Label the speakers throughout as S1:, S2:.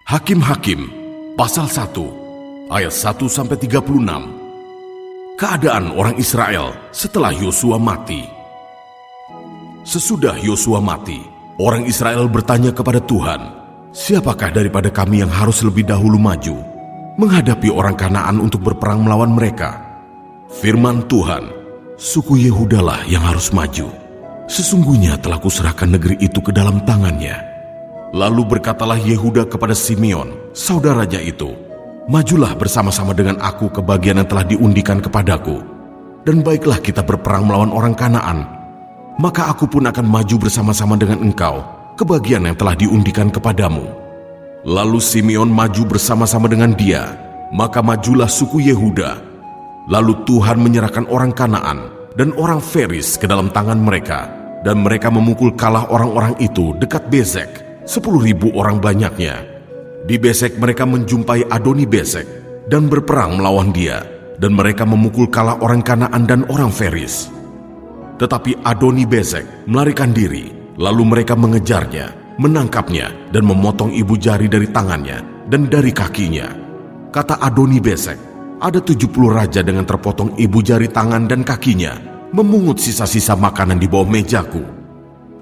S1: Hakim-Hakim, pasal 1, ayat 1-36. Keadaan orang Israel setelah Yosua mati. Sesudah Yosua mati, orang Israel bertanya kepada Tuhan, "Siapakah daripada kami yang harus lebih dahulu maju, menghadapi orang Kanaan untuk berperang melawan mereka?" Firman Tuhan, "Suku Yehudalah yang harus maju. Sesungguhnya telah kuserahkan negeri itu ke dalam tangannya." Lalu berkatalah Yehuda kepada Simeon, saudaranya itu, "Majulah bersama-sama dengan aku ke bagian yang telah diundikan kepadaku, dan baiklah kita berperang melawan orang Kanaan. Maka aku pun akan maju bersama-sama dengan engkau ke bagian yang telah diundikan kepadamu." Lalu Simeon maju bersama-sama dengan dia, maka majulah suku Yehuda. Lalu Tuhan menyerahkan orang Kanaan dan orang Feris ke dalam tangan mereka, dan mereka memukul kalah orang-orang itu dekat Bezek, 10.000 orang banyaknya. Di Bezek mereka menjumpai Adoni Bezek dan berperang melawan dia, dan mereka memukul kalah orang Kanaan dan orang Feris. Tetapi Adoni Bezek melarikan diri, lalu mereka mengejarnya, menangkapnya, dan memotong ibu jari dari tangannya dan dari kakinya. Kata Adoni Bezek, "Ada 70 raja dengan terpotong ibu jari tangan dan kakinya, memungut sisa-sisa makanan di bawah mejaku.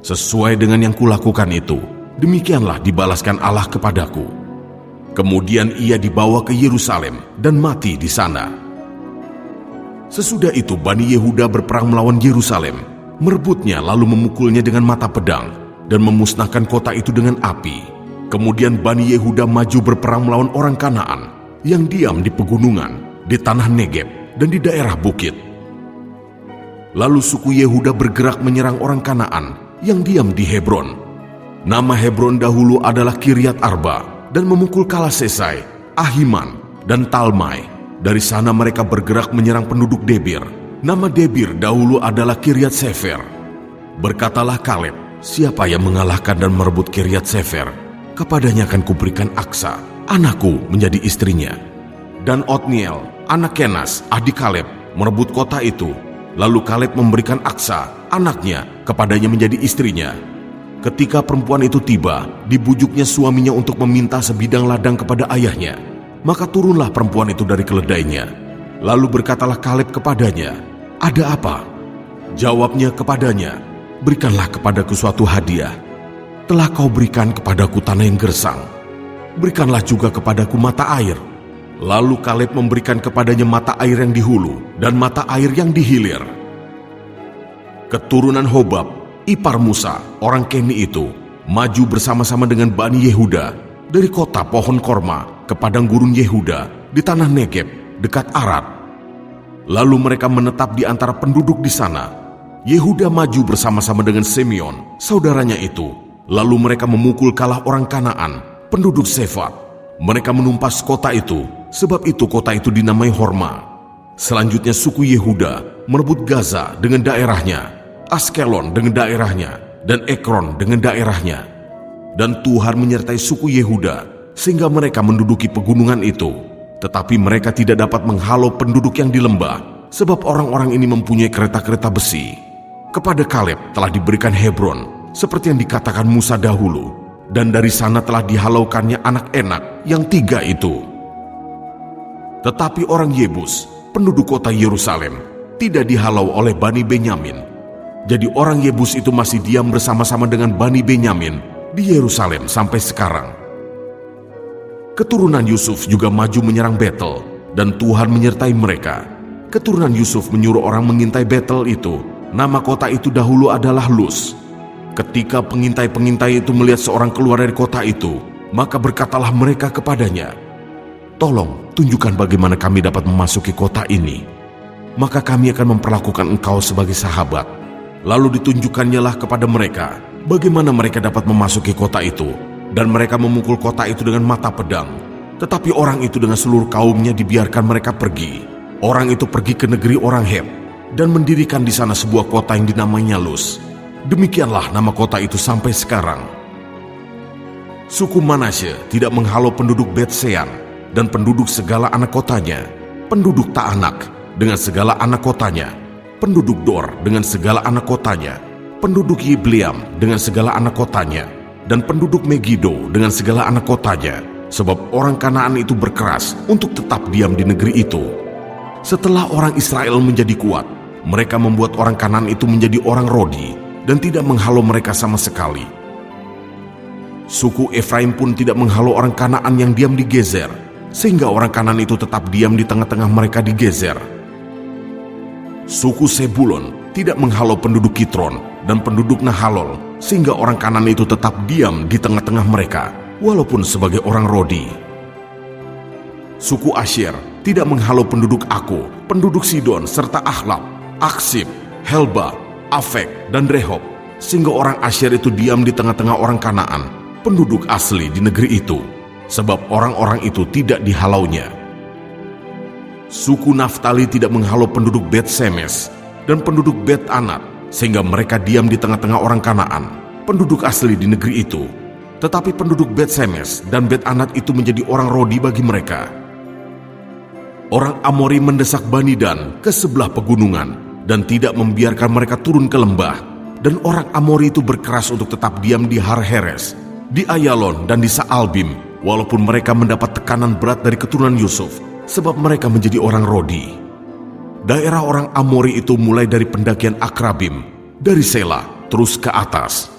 S1: Sesuai dengan yang kulakukan itu, demikianlah dibalaskan Allah kepadaku." Kemudian ia dibawa ke Yerusalem dan mati di sana. Sesudah itu Bani Yehuda berperang melawan Yerusalem, merebutnya lalu memukulnya dengan mata pedang dan memusnahkan kota itu dengan api. Kemudian Bani Yehuda maju berperang melawan orang Kanaan yang diam di pegunungan, di tanah Negeb dan di daerah bukit. Lalu suku Yehuda bergerak menyerang orang Kanaan yang diam di Hebron. Nama Hebron dahulu adalah Kiryat Arba, dan memukul kalah Sesai, Ahiman, dan Talmai. Dari sana mereka bergerak menyerang penduduk Debir. Nama Debir dahulu adalah Kiryat Sefer. Berkatalah Kaleb, "Siapa yang mengalahkan dan merebut Kiryat Sefer, kepadanya akan kuberikan Aksa, anakku, menjadi istrinya." Dan Otniel, anak Kenas, adik Kaleb, merebut kota itu. Lalu Kaleb memberikan Aksa, anaknya, kepadanya menjadi istrinya. Ketika perempuan itu tiba, dibujuknya suaminya untuk meminta sebidang ladang kepada ayahnya. Maka turunlah perempuan itu dari keledainya. Lalu berkatalah Kaleb kepadanya, "Ada apa?" Jawabnya kepadanya, "Berikanlah kepadaku suatu hadiah. Telah kau berikan kepadaku tanah yang gersang. Berikanlah juga kepadaku mata air." Lalu Kaleb memberikan kepadanya mata air yang di hulu dan mata air yang di hilir. Keturunan Hobab, ipar Musa, orang Keni itu, maju bersama-sama dengan Bani Yehuda dari kota pohon korma ke padang gurun Yehuda di tanah Negeb dekat Arad. Lalu mereka menetap di antara penduduk di sana. Yehuda maju bersama-sama dengan Simeon, saudaranya itu. Lalu mereka memukul kalah orang Kanaan, penduduk Sefat. Mereka menumpas kota itu, sebab itu kota itu dinamai Horma. Selanjutnya suku Yehuda merebut Gaza dengan daerahnya, Askelon dengan daerahnya, dan Ekron dengan daerahnya. Dan Tuhan menyertai suku Yehuda sehingga mereka menduduki pegunungan itu. Tetapi mereka tidak dapat menghalau penduduk yang di lembah, sebab orang-orang ini mempunyai kereta-kereta besi. Kepada Kaleb telah diberikan Hebron, seperti yang dikatakan Musa dahulu, dan dari sana telah dihalaukannya anak Enak yang 3 itu. Tetapi orang Yebus, penduduk kota Yerusalem, tidak dihalau oleh Bani Benyamin. Jadi orang Yebus itu masih diam bersama-sama dengan Bani Benyamin di Yerusalem sampai sekarang. Keturunan Yusuf juga maju menyerang Betel, dan Tuhan menyertai mereka. Keturunan Yusuf menyuruh orang mengintai Betel itu. Nama kota itu dahulu adalah Luz. Ketika pengintai-pengintai itu melihat seorang keluar dari kota itu, maka berkatalah mereka kepadanya, "Tolong tunjukkan bagaimana kami dapat memasuki kota ini. Maka kami akan memperlakukan engkau sebagai sahabat." Lalu ditunjukkannya kepada mereka bagaimana mereka dapat memasuki kota itu, dan mereka memukul kota itu dengan mata pedang. Tetapi orang itu dengan seluruh kaumnya dibiarkan mereka pergi. Orang itu pergi ke negeri orang Het dan mendirikan di sana sebuah kota yang dinamainya Luz. Demikianlah nama kota itu sampai sekarang. Suku Manasye tidak menghalau penduduk Bet-Sean dan penduduk segala anak kotanya, penduduk Ta'anak dengan segala anak kotanya, penduduk Dor dengan segala anak kotanya, penduduk Yibleam dengan segala anak kotanya, dan penduduk Megido dengan segala anak kotanya, sebab orang Kanaan itu berkeras untuk tetap diam di negeri itu. Setelah orang Israel menjadi kuat, mereka membuat orang Kanaan itu menjadi orang Rodi dan tidak menghalau mereka sama sekali. Suku Efraim pun tidak menghalau orang Kanaan yang diam di Gezer, sehingga orang Kanaan itu tetap diam di tengah-tengah mereka di Gezer. Suku Sebulon tidak menghalau penduduk Kitron dan penduduk Nahalol, sehingga orang Kanaan itu tetap diam di tengah-tengah mereka, walaupun sebagai orang Rodi. Suku Asyer tidak menghalau penduduk Ako, penduduk Sidon, serta Ahlab, Aksib, Helba, Afek, dan Rehob, sehingga orang Asyer itu diam di tengah-tengah orang Kanaan, penduduk asli di negeri itu, sebab orang-orang itu tidak dihalaunya. Suku Naftali tidak menghalau penduduk Bet Semes dan penduduk Bet Anat, sehingga mereka diam di tengah-tengah orang Kanaan, penduduk asli di negeri itu. Tetapi penduduk Bet Semes dan Bet Anat itu menjadi orang Rodi bagi mereka. Orang Amori mendesak Bani Dan ke sebelah pegunungan dan tidak membiarkan mereka turun ke lembah, dan orang Amori itu berkeras untuk tetap diam di Har Heres, di Ayalon, dan di Saalbim, walaupun mereka mendapat tekanan berat dari keturunan Yusuf, sebab mereka menjadi orang Rodi. Daerah orang Amori itu mulai dari pendakian Akrabim, dari Sela, terus ke atas.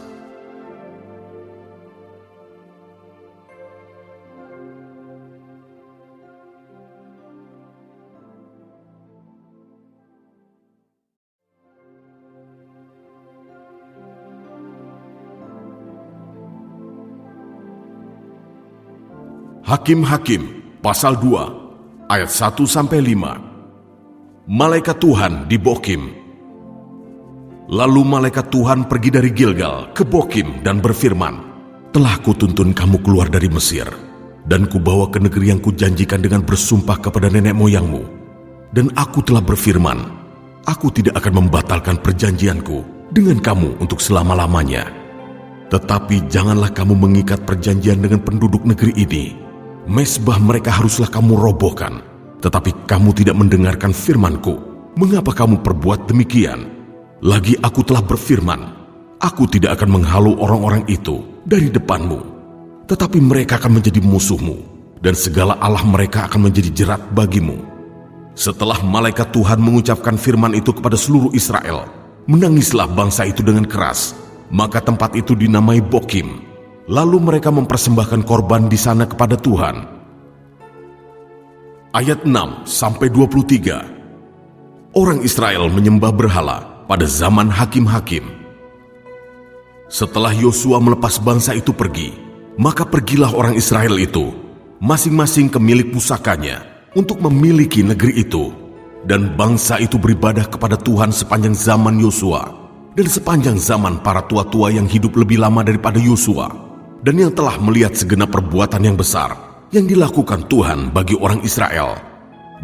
S1: Hakim-Hakim, pasal 2, ayat 1-5. Malaikat Tuhan di Bokim. Lalu malaikat Tuhan pergi dari Gilgal ke Bokim dan berfirman, "Telah kutuntun kamu keluar dari Mesir, dan kubawa ke negeri yang kujanjikan dengan bersumpah kepada nenek moyangmu. Dan aku telah berfirman, aku tidak akan membatalkan perjanjianku dengan kamu untuk selama-lamanya. Tetapi janganlah kamu mengikat perjanjian dengan penduduk negeri ini. Mezbah mereka haruslah kamu robohkan, tetapi kamu tidak mendengarkan firman-Ku. Mengapa kamu perbuat demikian? Lagi aku telah berfirman, aku tidak akan menghalau orang-orang itu dari depanmu, tetapi mereka akan menjadi musuhmu, dan segala Allah mereka akan menjadi jerat bagimu." Setelah malaikat Tuhan mengucapkan firman itu kepada seluruh Israel, menangislah bangsa itu dengan keras, maka tempat itu dinamai Bokim. Lalu mereka mempersembahkan korban di sana kepada Tuhan. Ayat 6-23. Orang Israel menyembah berhala pada zaman hakim-hakim. Setelah Yosua melepas bangsa itu pergi, maka pergilah orang Israel itu, masing-masing ke milik pusakanya, untuk memiliki negeri itu. Dan bangsa itu beribadah kepada Tuhan sepanjang zaman Yosua, dan sepanjang zaman para tua-tua yang hidup lebih lama daripada Yosua, dan yang telah melihat segenap perbuatan yang besar yang dilakukan Tuhan bagi orang Israel.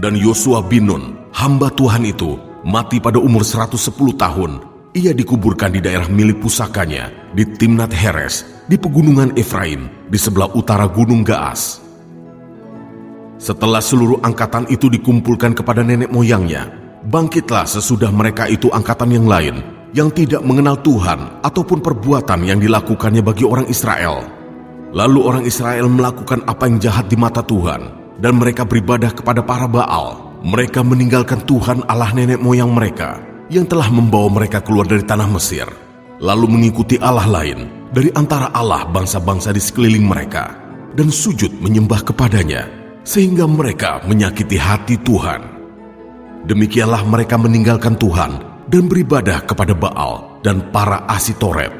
S1: Dan Yosua bin Nun, hamba Tuhan itu, mati pada umur 110 tahun. Ia dikuburkan di daerah milik pusakanya di Timnat Heres, di pegunungan Efraim, di sebelah utara Gunung Gaas. Setelah seluruh angkatan itu dikumpulkan kepada nenek moyangnya, bangkitlah sesudah mereka itu angkatan yang lain, yang tidak mengenal Tuhan ataupun perbuatan yang dilakukannya bagi orang Israel. Lalu orang Israel melakukan apa yang jahat di mata Tuhan, dan mereka beribadah kepada para Baal. Mereka meninggalkan Tuhan Allah nenek moyang mereka, yang telah membawa mereka keluar dari tanah Mesir, lalu mengikuti Allah lain dari antara Allah bangsa-bangsa di sekeliling mereka, dan sujud menyembah kepadanya, sehingga mereka menyakiti hati Tuhan. Demikianlah mereka meninggalkan Tuhan dan beribadah kepada Baal dan para Asitoret.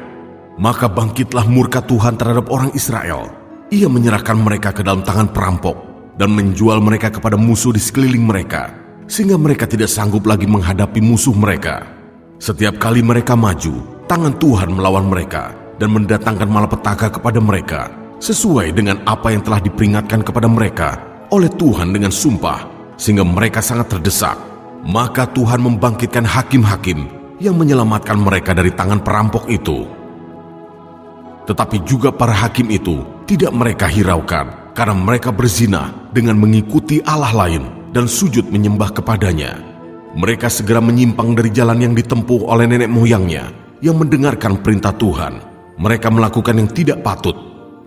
S1: Maka bangkitlah murka Tuhan terhadap orang Israel. Ia menyerahkan mereka ke dalam tangan perampok dan menjual mereka kepada musuh di sekeliling mereka, sehingga mereka tidak sanggup lagi menghadapi musuh mereka. Setiap kali mereka maju, tangan Tuhan melawan mereka dan mendatangkan malapetaka kepada mereka, sesuai dengan apa yang telah diperingatkan kepada mereka oleh Tuhan dengan sumpah, sehingga mereka sangat terdesak. Maka Tuhan membangkitkan hakim-hakim yang menyelamatkan mereka dari tangan perampok itu. Tetapi juga para hakim itu tidak mereka hiraukan, karena mereka berzina dengan mengikuti Allah lain dan sujud menyembah kepadanya. Mereka segera menyimpang dari jalan yang ditempuh oleh nenek moyangnya yang mendengarkan perintah Tuhan. Mereka melakukan yang tidak patut,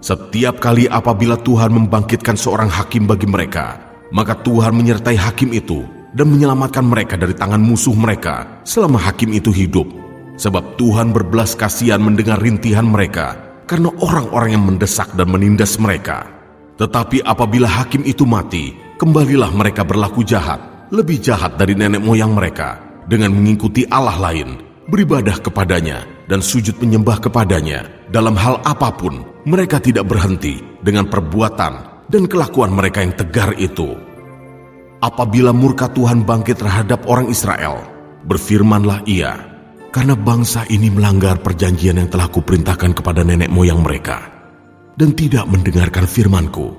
S1: Setiap kali apabila Tuhan membangkitkan seorang hakim bagi mereka, maka Tuhan menyertai hakim itu dan menyelamatkan mereka dari tangan musuh mereka selama hakim itu hidup. Sebab Tuhan berbelas kasihan mendengar rintihan mereka karena orang-orang yang mendesak dan menindas mereka. Tetapi apabila hakim itu mati, kembalilah mereka berlaku jahat, lebih jahat dari nenek moyang mereka, dengan mengikuti Allah lain, beribadah kepadanya, dan sujud menyembah kepadanya. Dalam hal apapun, mereka tidak berhenti dengan perbuatan dan kelakuan mereka yang tegar itu. Apabila murka Tuhan bangkit terhadap orang Israel, berfirmanlah Ia, karena bangsa ini melanggar perjanjian yang telah kuperintahkan kepada nenek moyang mereka, dan tidak mendengarkan firman-Ku,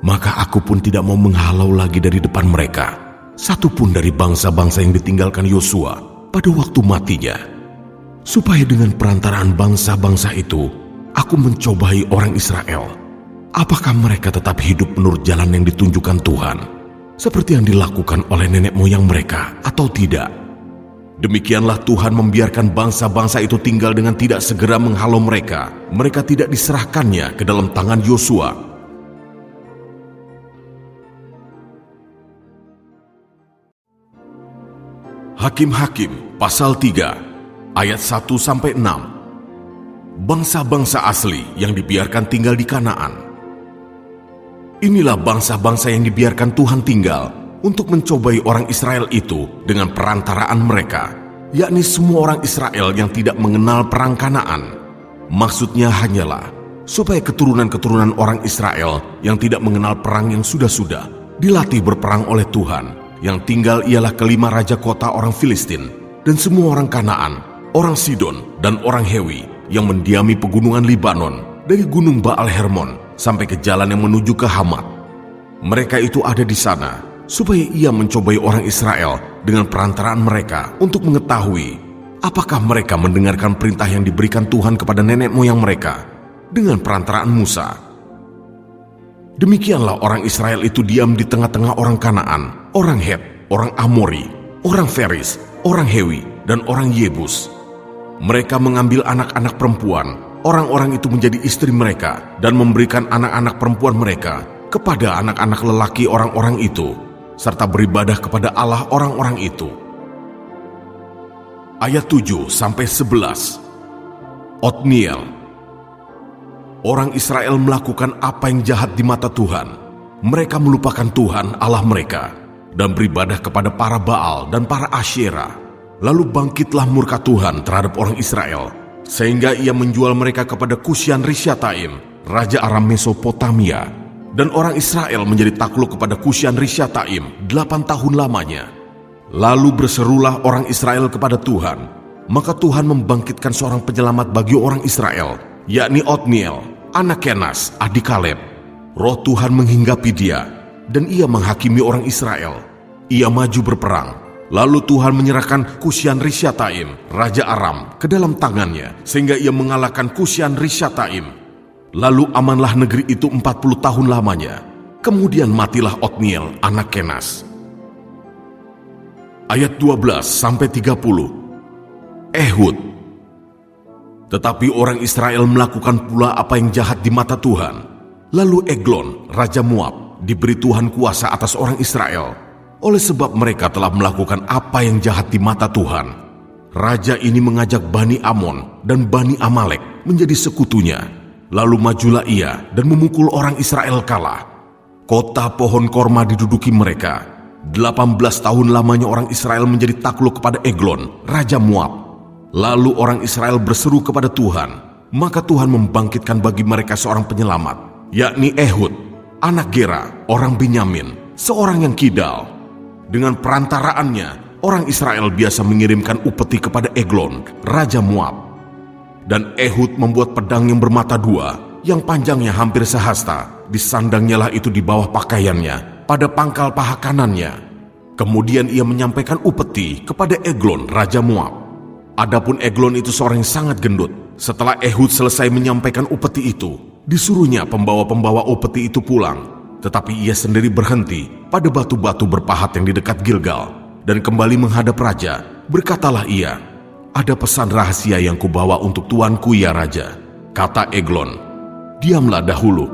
S1: maka aku pun tidak mau menghalau lagi dari depan mereka satupun dari bangsa-bangsa yang ditinggalkan Yosua pada waktu matinya, supaya dengan perantaraan bangsa-bangsa itu aku mencobai orang Israel, apakah mereka tetap hidup menurut jalan yang ditunjukkan Tuhan, seperti yang dilakukan oleh nenek moyang mereka, atau tidak. Demikianlah Tuhan membiarkan bangsa-bangsa itu tinggal dengan tidak segera menghalau mereka. Mereka tidak diserahkannya ke dalam tangan Yosua. Hakim-Hakim pasal 3 ayat 1-6. Bangsa-bangsa asli yang dibiarkan tinggal di Kanaan. Inilah bangsa-bangsa yang dibiarkan Tuhan tinggal untuk mencobai orang Israel itu dengan perantaraan mereka, yakni semua orang Israel yang tidak mengenal perang Kanaan. Maksudnya hanyalah supaya keturunan-keturunan orang Israel yang tidak mengenal perang yang sudah-sudah dilatih berperang oleh Tuhan. Yang tinggal ialah kelima raja kota orang Filistin dan semua orang Kanaan, orang Sidon dan orang Hewi yang mendiami pegunungan Libanon dari gunung Baal Hermon sampai ke jalan yang menuju ke Hamat. Mereka itu ada di sana supaya Ia mencobai orang Israel dengan perantaraan mereka untuk mengetahui apakah mereka mendengarkan perintah yang diberikan Tuhan kepada nenek moyang mereka dengan perantaraan Musa. Demikianlah orang Israel itu diam di tengah-tengah orang Kanaan, orang Het, orang Amori, orang Feris, orang Hewi, dan orang Yebus. Mereka mengambil anak-anak perempuan orang-orang itu menjadi istri mereka dan memberikan anak-anak perempuan mereka kepada anak-anak lelaki orang-orang itu, serta beribadah kepada Allah orang-orang itu. Ayat 7-11. Otniel. Orang Israel melakukan apa yang jahat di mata Tuhan. Mereka melupakan Tuhan Allah mereka dan beribadah kepada para Baal dan para Asyera. Lalu bangkitlah murka Tuhan terhadap orang Israel, sehingga Ia menjual mereka kepada Kusyan Rishyataim, raja Aram Mesopotamia. Dan orang Israel menjadi takluk kepada Kusyan Rishyataim 8 tahun lamanya. Lalu berserulah orang Israel kepada Tuhan, maka Tuhan membangkitkan seorang penyelamat bagi orang Israel, yakni Otniel, anak Kenas, adik Kaleb. Roh Tuhan menghinggapi dia, dan ia menghakimi orang Israel. Ia maju berperang. Lalu Tuhan menyerahkan Kusyan Rishyataim, raja Aram, ke dalam tangannya, sehingga ia mengalahkan Kusyan Rishyataim. Lalu amanlah negeri itu 40 tahun lamanya. Kemudian matilah Otniel, anak Kenas. Ayat 12-30. Ehud. Tetapi orang Israel melakukan pula apa yang jahat di mata Tuhan. Lalu Eglon, raja Moab, diberi Tuhan kuasa atas orang Israel, oleh sebab mereka telah melakukan apa yang jahat di mata Tuhan. Raja ini mengajak Bani Amon dan Bani Amalek menjadi sekutunya. Lalu majulah ia dan memukul orang Israel kalah. Kota pohon korma diduduki mereka. 18 tahun lamanya orang Israel menjadi takluk kepada Eglon, raja Moab. Lalu orang Israel berseru kepada Tuhan, maka Tuhan membangkitkan bagi mereka seorang penyelamat, yakni Ehud, anak Gera, orang Benyamin, seorang yang kidal. Dengan perantaraannya, orang Israel biasa mengirimkan upeti kepada Eglon, raja Moab. Dan Ehud membuat pedang yang bermata dua, yang panjangnya hampir sehasta, disandangnyalah itu di bawah pakaiannya, pada pangkal paha kanannya. Kemudian ia menyampaikan upeti kepada Eglon, raja Moab. Adapun Eglon itu seorang yang sangat gendut. Setelah Ehud selesai menyampaikan upeti itu, disuruhnya pembawa-pembawa upeti itu pulang. Tetapi ia sendiri berhenti pada batu-batu berpahat yang di dekat Gilgal, dan kembali menghadap raja. Berkatalah ia, "Ada pesan rahasia yang kubawa untuk tuanku ya raja." Kata Eglon, diamlah dahulu."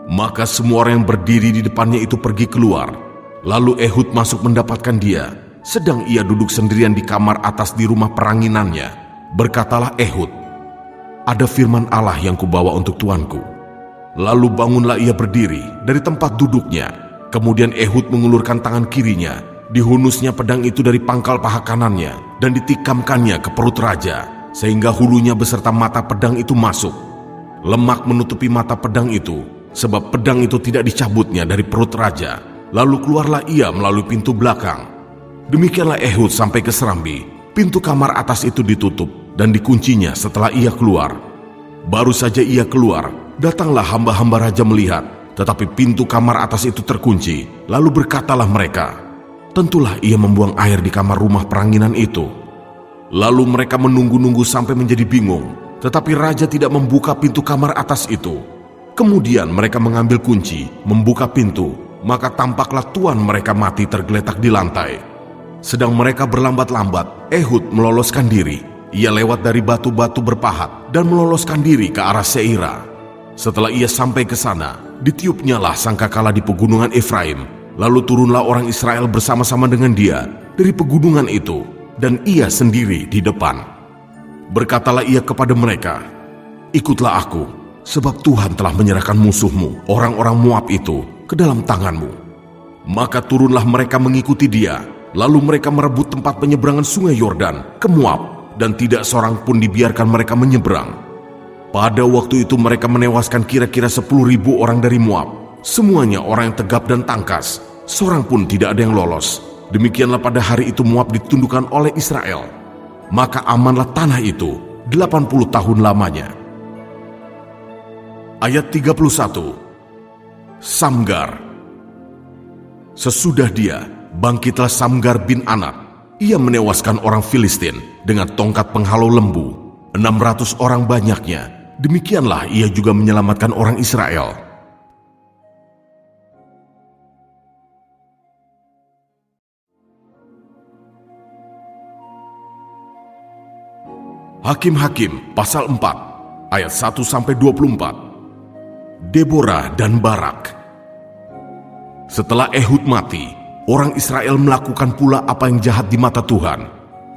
S1: Maka semua orang yang berdiri di depannya itu pergi keluar. Lalu Ehud masuk mendapatkan dia, sedang ia duduk sendirian di kamar atas di rumah peranginannya. Berkatalah Ehud, "Ada firman Allah yang kubawa untuk tuanku." Lalu bangunlah ia berdiri dari tempat duduknya. Kemudian Ehud mengulurkan tangan kirinya, dihunusnya pedang itu dari pangkal paha kanannya dan ditikamkannya ke perut raja, sehingga hulunya beserta mata pedang itu masuk. Lemak menutupi mata pedang itu, sebab pedang itu tidak dicabutnya dari perut raja. Lalu keluarlah ia melalui pintu belakang. Demikianlah Ehud sampai ke serambi. Pintu kamar atas itu ditutup dan dikuncinya setelah ia keluar. Baru saja ia keluar, datanglah hamba-hamba raja melihat, tetapi pintu kamar atas itu terkunci. Lalu berkatalah mereka, "Tentulah ia membuang air di kamar rumah peranginan itu." Lalu mereka menunggu-nunggu sampai menjadi bingung, tetapi raja tidak membuka pintu kamar atas itu. Kemudian mereka mengambil kunci, membuka pintu, maka tampaklah tuan mereka mati tergeletak di lantai. Sedang mereka berlambat-lambat, Ehud meloloskan diri. Ia lewat dari batu-batu berpahat dan meloloskan diri ke arah Seira. Setelah ia sampai ke sana, ditiupnyalah sangkakala di pegunungan Efraim. Lalu turunlah orang Israel bersama-sama dengan dia dari pegunungan itu, dan ia sendiri di depan. Berkatalah ia kepada mereka, "Ikutlah aku, sebab Tuhan telah menyerahkan musuhmu, orang-orang Moab itu, ke dalam tanganmu." Maka turunlah mereka mengikuti dia. Lalu mereka merebut tempat penyeberangan sungai Yordan ke Moab, dan tidak seorang pun dibiarkan mereka menyeberang. Pada waktu itu mereka menewaskan kira-kira 10.000 orang dari Moab. Semuanya orang yang tegap dan tangkas, seorang pun tidak ada yang lolos. Demikianlah pada hari itu Moab ditundukkan oleh Israel. Maka amanlah tanah itu 80 tahun lamanya. Ayat 31. Samgar. Sesudah dia, bangkitlah Samgar bin Anat. Ia menewaskan orang Filistin dengan tongkat penghalau lembu, 600 orang banyaknya. Demikianlah ia juga menyelamatkan orang Israel. Hakim-Hakim pasal 4 ayat 1-24. Deborah dan Barak. Setelah Ehud mati, orang Israel melakukan pula apa yang jahat di mata Tuhan.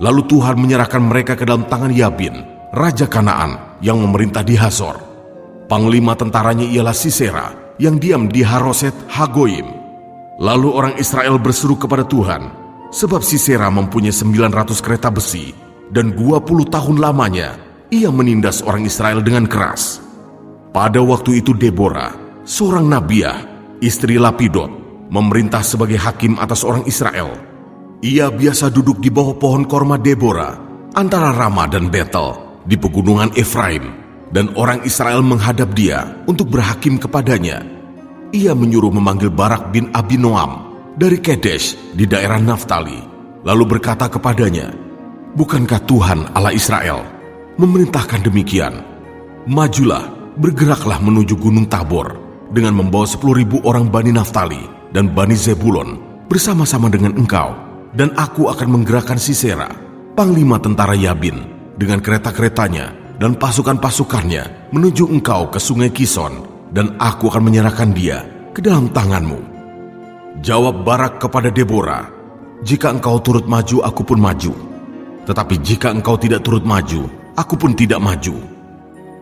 S1: Lalu Tuhan menyerahkan mereka ke dalam tangan Yabin, raja Kanaan yang memerintah di Hazor. Panglima tentaranya ialah Sisera yang diam di Haroset Hagoyim. Lalu orang Israel berseru kepada Tuhan, sebab Sisera mempunyai 900 kereta besi, dan 20 tahun lamanya ia menindas orang Israel dengan keras. Pada waktu itu Deborah, seorang nabiah, istri Lapidot, memerintah sebagai hakim atas orang Israel. Ia biasa duduk di bawah pohon korma Deborah, antara Rama dan Betel, di pegunungan Efraim, dan orang Israel menghadap dia untuk berhakim kepadanya. Ia menyuruh memanggil Barak bin Abinoam dari Kedesh di daerah Naftali, lalu berkata kepadanya, "Bukankah Tuhan Allah Israel memerintahkan demikian? Majulah, bergeraklah menuju Gunung Tabor dengan membawa 10.000 orang Bani Naftali dan Bani Zebulon bersama-sama dengan engkau, dan aku akan menggerakkan Sisera, panglima tentara Yabin, dengan kereta-keretanya dan pasukan-pasukannya menuju engkau ke sungai Kison, dan aku akan menyerahkan dia ke dalam tanganmu." Jawab Barak kepada Deborah, "Jika engkau turut maju, aku pun maju. Tetapi jika engkau tidak turut maju, aku pun tidak maju."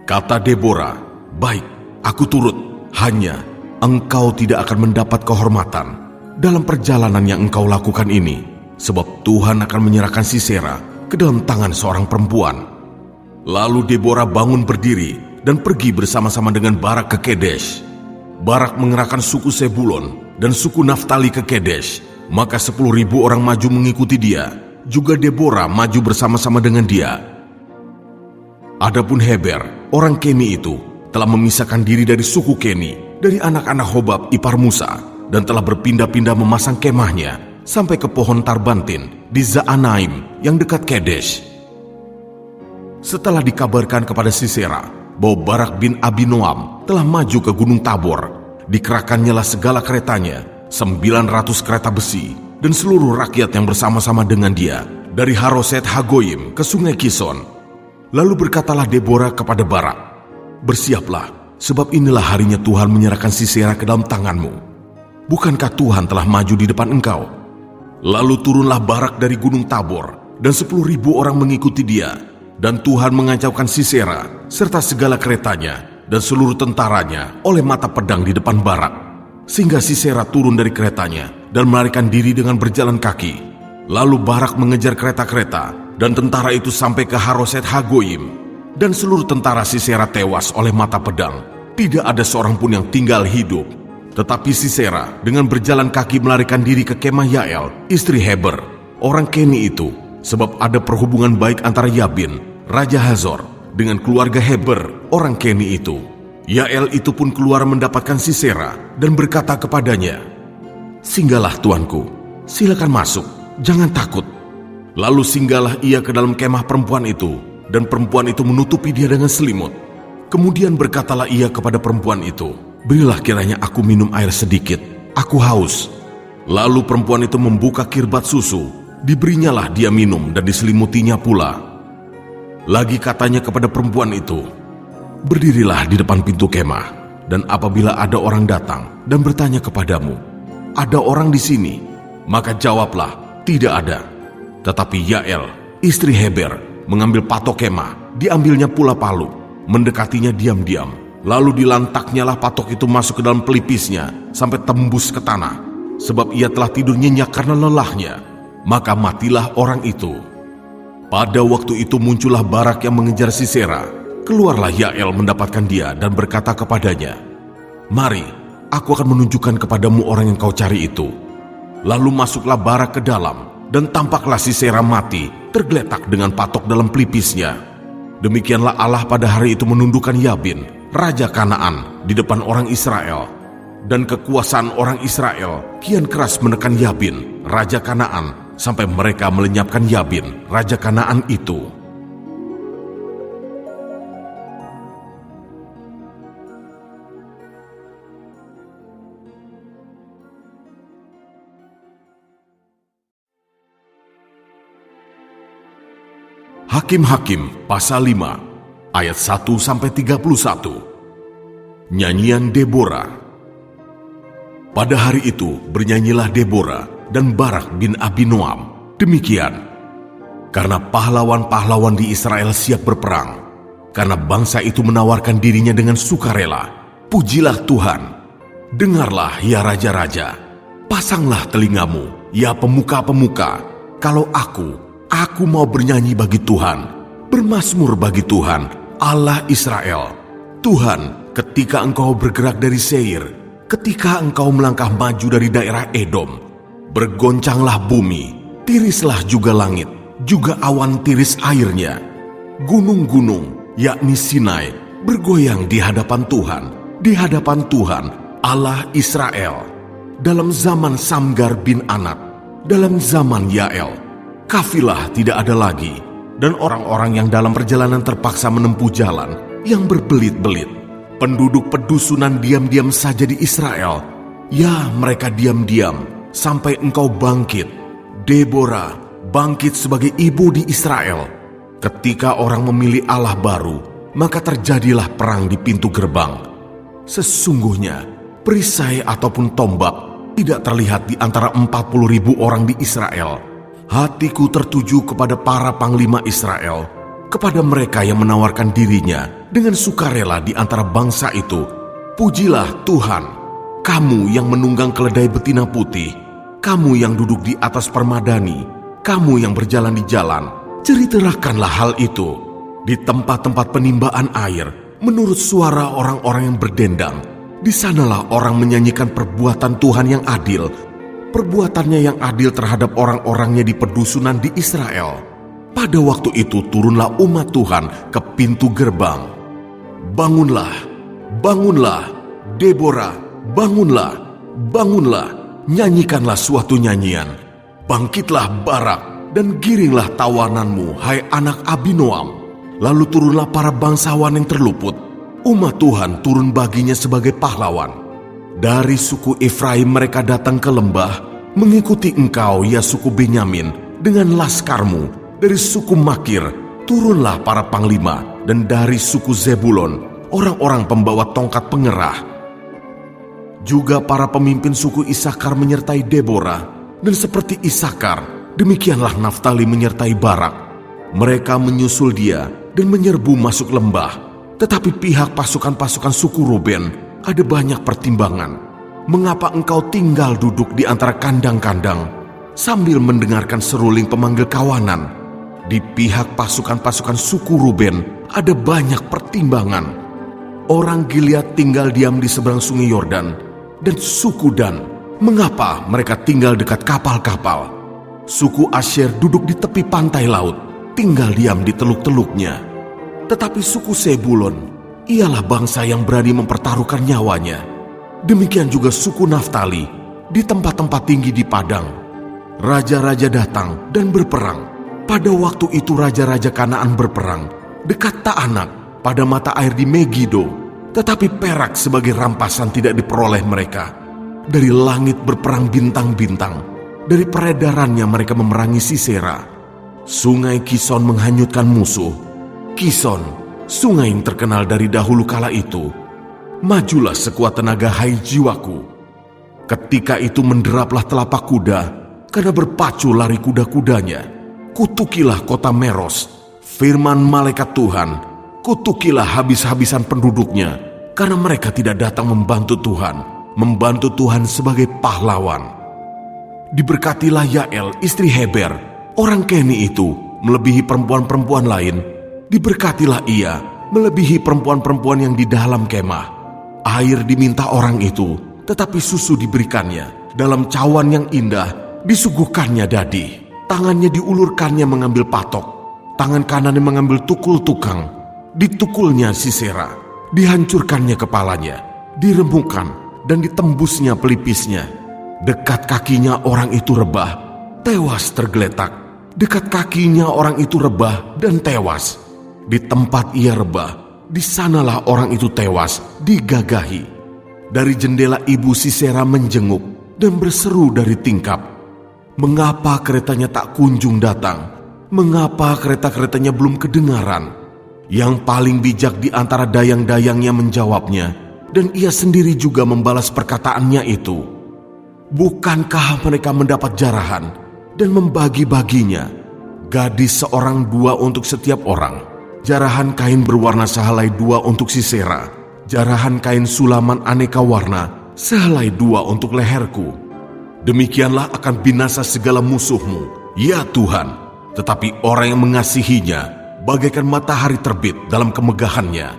S1: Kata Deborah, "Baik, aku turut, hanya engkau tidak akan mendapat kehormatan dalam perjalanan yang engkau lakukan ini, sebab Tuhan akan menyerahkan Sisera ke dalam tangan seorang perempuan." Lalu Deborah bangun berdiri dan pergi bersama-sama dengan Barak ke Kedesh. Barak mengerahkan suku Sebulon dan suku Naftali ke Kedesh, maka 10.000 orang maju mengikuti dia. Juga Deborah maju bersama-sama dengan dia. Adapun Heber, orang Keni itu, telah memisahkan diri dari suku Keni, dari anak-anak Hobab ipar Musa, dan telah berpindah-pindah memasang kemahnya sampai ke pohon Tarbantin di Zaanaim yang dekat Kedesh. Setelah dikabarkan kepada Sisera bahwa Barak bin Abinoam telah maju ke Gunung Tabor, dikerahkannyalah segala keretanya, 900 kereta besi, dan seluruh rakyat yang bersama-sama dengan dia, dari Haroset Hagoyim ke sungai Kison. Lalu berkatalah Deborah kepada Barak, "Bersiaplah, sebab inilah harinya Tuhan menyerahkan Sisera ke dalam tanganmu. Bukankah Tuhan telah maju di depan engkau?" Lalu turunlah Barak dari gunung Tabor, dan 10.000 orang mengikuti dia. Dan Tuhan mengancamkan Sisera serta segala keretanya dan seluruh tentaranya oleh mata pedang di depan Barak, sehingga Sisera turun dari keretanya dan melarikan diri dengan berjalan kaki. Lalu Barak mengejar kereta-kereta, dan tentara itu sampai ke Haroset Hagoyim, dan seluruh tentara Sisera tewas oleh mata pedang. Tidak ada seorang pun yang tinggal hidup. Tetapi Sisera dengan berjalan kaki melarikan diri ke kemah Yael, istri Heber, orang Keni itu, sebab ada perhubungan baik antara Yabin, Raja Hazor, dengan keluarga Heber, orang Keni itu. Yael itu pun keluar mendapatkan Sisera dan berkata kepadanya, "Singgahlah tuanku, silakan masuk, jangan takut." Lalu singgahlah ia ke dalam kemah perempuan itu, dan perempuan itu menutupi dia dengan selimut. Kemudian berkatalah ia kepada perempuan itu, "Berilah kiranya aku minum air sedikit, aku haus." Lalu perempuan itu membuka kirbat susu, diberinyalah dia minum dan diselimutinya pula. Lagi katanya kepada perempuan itu, "Berdirilah di depan pintu kemah, dan apabila ada orang datang dan bertanya kepadamu, 'Ada orang di sini?' maka jawablah, 'Tidak ada.'" Tetapi Yael, istri Heber, mengambil patok kemah, diambilnya pula palu, mendekatinya diam-diam. Lalu dilantaknyalah patok itu masuk ke dalam pelipisnya sampai tembus ke tanah, sebab ia telah tidur nyenyak karena lelahnya. Maka matilah orang itu. Pada waktu itu muncullah Barak yang mengejar Sisera. Keluarlah Yael mendapatkan dia dan berkata kepadanya, "Mari, aku akan menunjukkan kepadamu orang yang kau cari itu." Lalu masuklah Barak ke dalam, dan tampaklah Sisera mati, tergeletak dengan patok dalam pelipisnya. Demikianlah Allah pada hari itu menundukkan Yabin, raja Kanaan, di depan orang Israel. Dan kekuasaan orang Israel kian keras menekan Yabin, raja Kanaan, sampai mereka melenyapkan Yabin, raja Kanaan itu. Hakim-Hakim pasal 5 ayat 1-31. Nyanyian Deborah. Pada hari itu bernyanyilah Deborah dan Barak bin Abinoam demikian, karena pahlawan-pahlawan di Israel siap berperang, karena bangsa itu menawarkan dirinya dengan sukarela. Pujilah Tuhan. Dengarlah ya raja-raja, pasanglah telingamu ya pemuka-pemuka. Kalau aku mau bernyanyi bagi Tuhan, bermazmur bagi Tuhan, Allah Israel. Tuhan, ketika engkau bergerak dari Seir, ketika engkau melangkah maju dari daerah Edom, bergoncanglah bumi, tirislah juga langit, juga awan tiris airnya. Gunung-gunung, yakni Sinai, bergoyang di hadapan Tuhan, Allah Israel. Dalam zaman Samgar bin Anat, dalam zaman Yael, kafilah tidak ada lagi, dan orang-orang yang dalam perjalanan terpaksa menempuh jalan yang berbelit-belit. Penduduk pedusunan diam-diam saja di Israel. Ya, mereka diam-diam sampai engkau bangkit. Deborah bangkit sebagai ibu di Israel. Ketika orang memilih Allah baru, maka terjadilah perang di pintu gerbang. Sesungguhnya perisai ataupun tombak tidak terlihat di antara 40.000 orang di Israel. Hatiku tertuju kepada para panglima Israel, kepada mereka yang menawarkan dirinya dengan sukarela di antara bangsa itu. Pujilah Tuhan, kamu yang menunggang keledai betina putih, kamu yang duduk di atas permadani, kamu yang berjalan di jalan, ceritakanlah hal itu. Di tempat-tempat penimbaan air, menurut suara orang-orang yang berdendang, di sanalah orang menyanyikan perbuatan Tuhan yang adil, perbuatannya yang adil terhadap orang-orangnya di pedusunan di Israel. Pada waktu itu turunlah umat Tuhan ke pintu gerbang. Bangunlah, bangunlah, Deborah, bangunlah, bangunlah, nyanyikanlah suatu nyanyian. Bangkitlah Barak dan giringlah tawananmu, hai anak Abinoam. Lalu turunlah para bangsawan yang terluput. Umat Tuhan turun baginya sebagai pahlawan. Dari suku Efraim mereka datang ke lembah, mengikuti engkau ya suku Benyamin dengan laskarmu. Dari suku Makir turunlah para panglima, dan dari suku Zebulon orang-orang pembawa tongkat pengerah. Juga para pemimpin suku Isakar menyertai Deborah, dan seperti Isakar, demikianlah Naftali menyertai Barak. Mereka menyusul dia dan menyerbu masuk lembah. Tetapi pihak pasukan-pasukan suku Ruben ada banyak pertimbangan. Mengapa engkau tinggal duduk di antara kandang-kandang sambil mendengarkan seruling pemanggil kawanan? Di pihak pasukan-pasukan suku Ruben ada banyak pertimbangan. Orang Gilead tinggal diam di seberang sungai Yordan, dan suku Dan, mengapa mereka tinggal dekat kapal-kapal? Suku Asher duduk di tepi pantai laut, tinggal diam di teluk-teluknya. Tetapi suku Sebulon, ialah bangsa yang berani mempertaruhkan nyawanya. Demikian juga suku Naftali, di tempat-tempat tinggi di padang. Raja-raja datang dan berperang. Pada waktu itu raja-raja Kanaan berperang dekat Taanak pada mata air di Megido. Tetapi perak sebagai rampasan tidak diperoleh mereka. Dari langit berperang bintang-bintang. Dari peredarannya mereka memerangi Sisera. Sungai Kison menghanyutkan musuh. Kison, sungai yang terkenal dari dahulu kala itu. Majulah sekuat tenaga, hai jiwaku. Ketika itu menderaplah telapak kuda, karena berpacu lari kuda-kudanya. Kutukilah kota Meros, firman malaikat Tuhan. Kutukilah habis-habisan penduduknya, karena mereka tidak datang membantu Tuhan sebagai pahlawan. Diberkatilah Yael, istri Heber, orang Keni itu, melebihi perempuan-perempuan lain. Diberkatilah ia, melebihi perempuan-perempuan yang di dalam kemah. Air diminta orang itu, tetapi susu diberikannya. Dalam cawan yang indah, disuguhkannya dadi. Tangannya diulurkannya mengambil patok. Tangan kanannya mengambil tukul tukang. Ditukulnya Sisera. Dihancurkannya kepalanya. Diremukkan dan ditembusnya pelipisnya. Dekat kakinya orang itu rebah, tewas tergeletak. Dekat kakinya orang itu rebah dan tewas. Di tempat ia rebah, di sanalah orang itu tewas, digagahi. Dari jendela ibu Sisera menjenguk dan berseru dari tingkap, mengapa keretanya tak kunjung datang? Mengapa kereta-keretanya belum kedengaran? Yang paling bijak di antara dayang-dayangnya menjawabnya, dan ia sendiri juga membalas perkataannya itu. Bukankah mereka mendapat jarahan dan membagi-baginya? Gadis seorang dua untuk setiap orang. Jarahan kain berwarna sehelai dua untuk Sisera. Jarahan kain sulaman aneka warna sehelai dua untuk leherku. Demikianlah akan binasa segala musuhmu, ya Tuhan. Tetapi orang yang mengasihinya bagaikan matahari terbit dalam kemegahannya.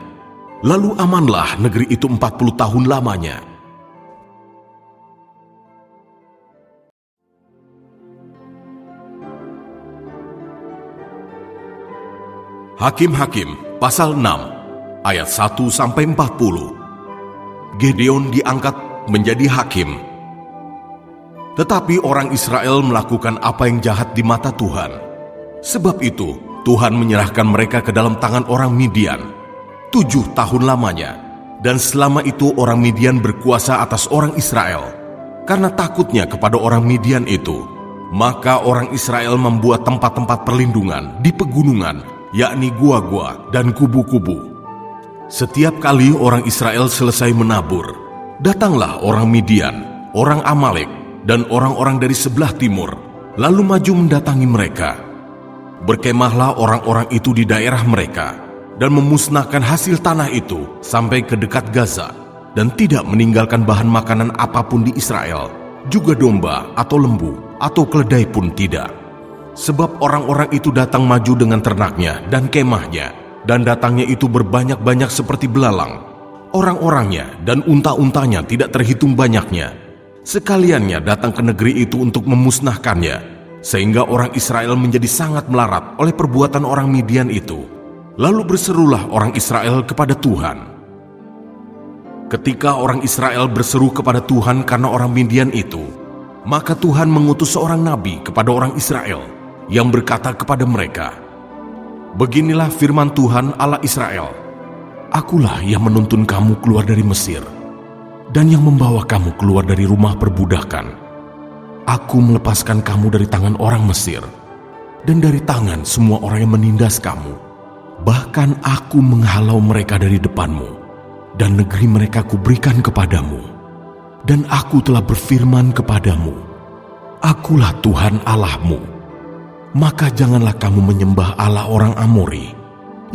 S1: Lalu amanlah negeri itu 40 tahun lamanya. Hakim-Hakim pasal 6 ayat 1-40. Gedeon diangkat menjadi hakim. Tetapi orang Israel melakukan apa yang jahat di mata Tuhan. Sebab itu Tuhan menyerahkan mereka ke dalam tangan orang Midian 7 tahun lamanya. Dan selama itu orang Midian berkuasa atas orang Israel. Karena takutnya kepada orang Midian itu, maka orang Israel membuat tempat-tempat perlindungan di pegunungan, yakni gua-gua dan kubu-kubu. Setiap kali orang Israel selesai menabur, datanglah orang Midian, orang Amalek, dan orang-orang dari sebelah timur, lalu maju mendatangi mereka. Berkemahlah orang-orang itu di daerah mereka, dan memusnahkan hasil tanah itu sampai ke dekat Gaza, dan tidak meninggalkan bahan makanan apapun di Israel, juga domba atau lembu atau keledai pun tidak. Sebab orang-orang itu datang maju dengan ternaknya dan kemahnya, dan datangnya itu berbanyak-banyak seperti belalang. Orang-orangnya dan unta-untanya tidak terhitung banyaknya. Sekaliannya datang ke negeri itu untuk memusnahkannya, sehingga orang Israel menjadi sangat melarat oleh perbuatan orang Midian itu. Lalu berserulah orang Israel kepada Tuhan. Ketika orang Israel berseru kepada Tuhan karena orang Midian itu, maka Tuhan mengutus seorang nabi kepada orang Israel, yang berkata kepada mereka, beginilah firman Tuhan Allah Israel, akulah yang menuntun kamu keluar dari Mesir, dan yang membawa kamu keluar dari rumah perbudakan. Aku melepaskan kamu dari tangan orang Mesir, dan dari tangan semua orang yang menindas kamu. Bahkan aku menghalau mereka dari depanmu, dan negeri mereka kuberikan kepadamu. Dan aku telah berfirman kepadamu, Akulah Tuhan Allahmu. Maka janganlah kamu menyembah Allah orang Amori,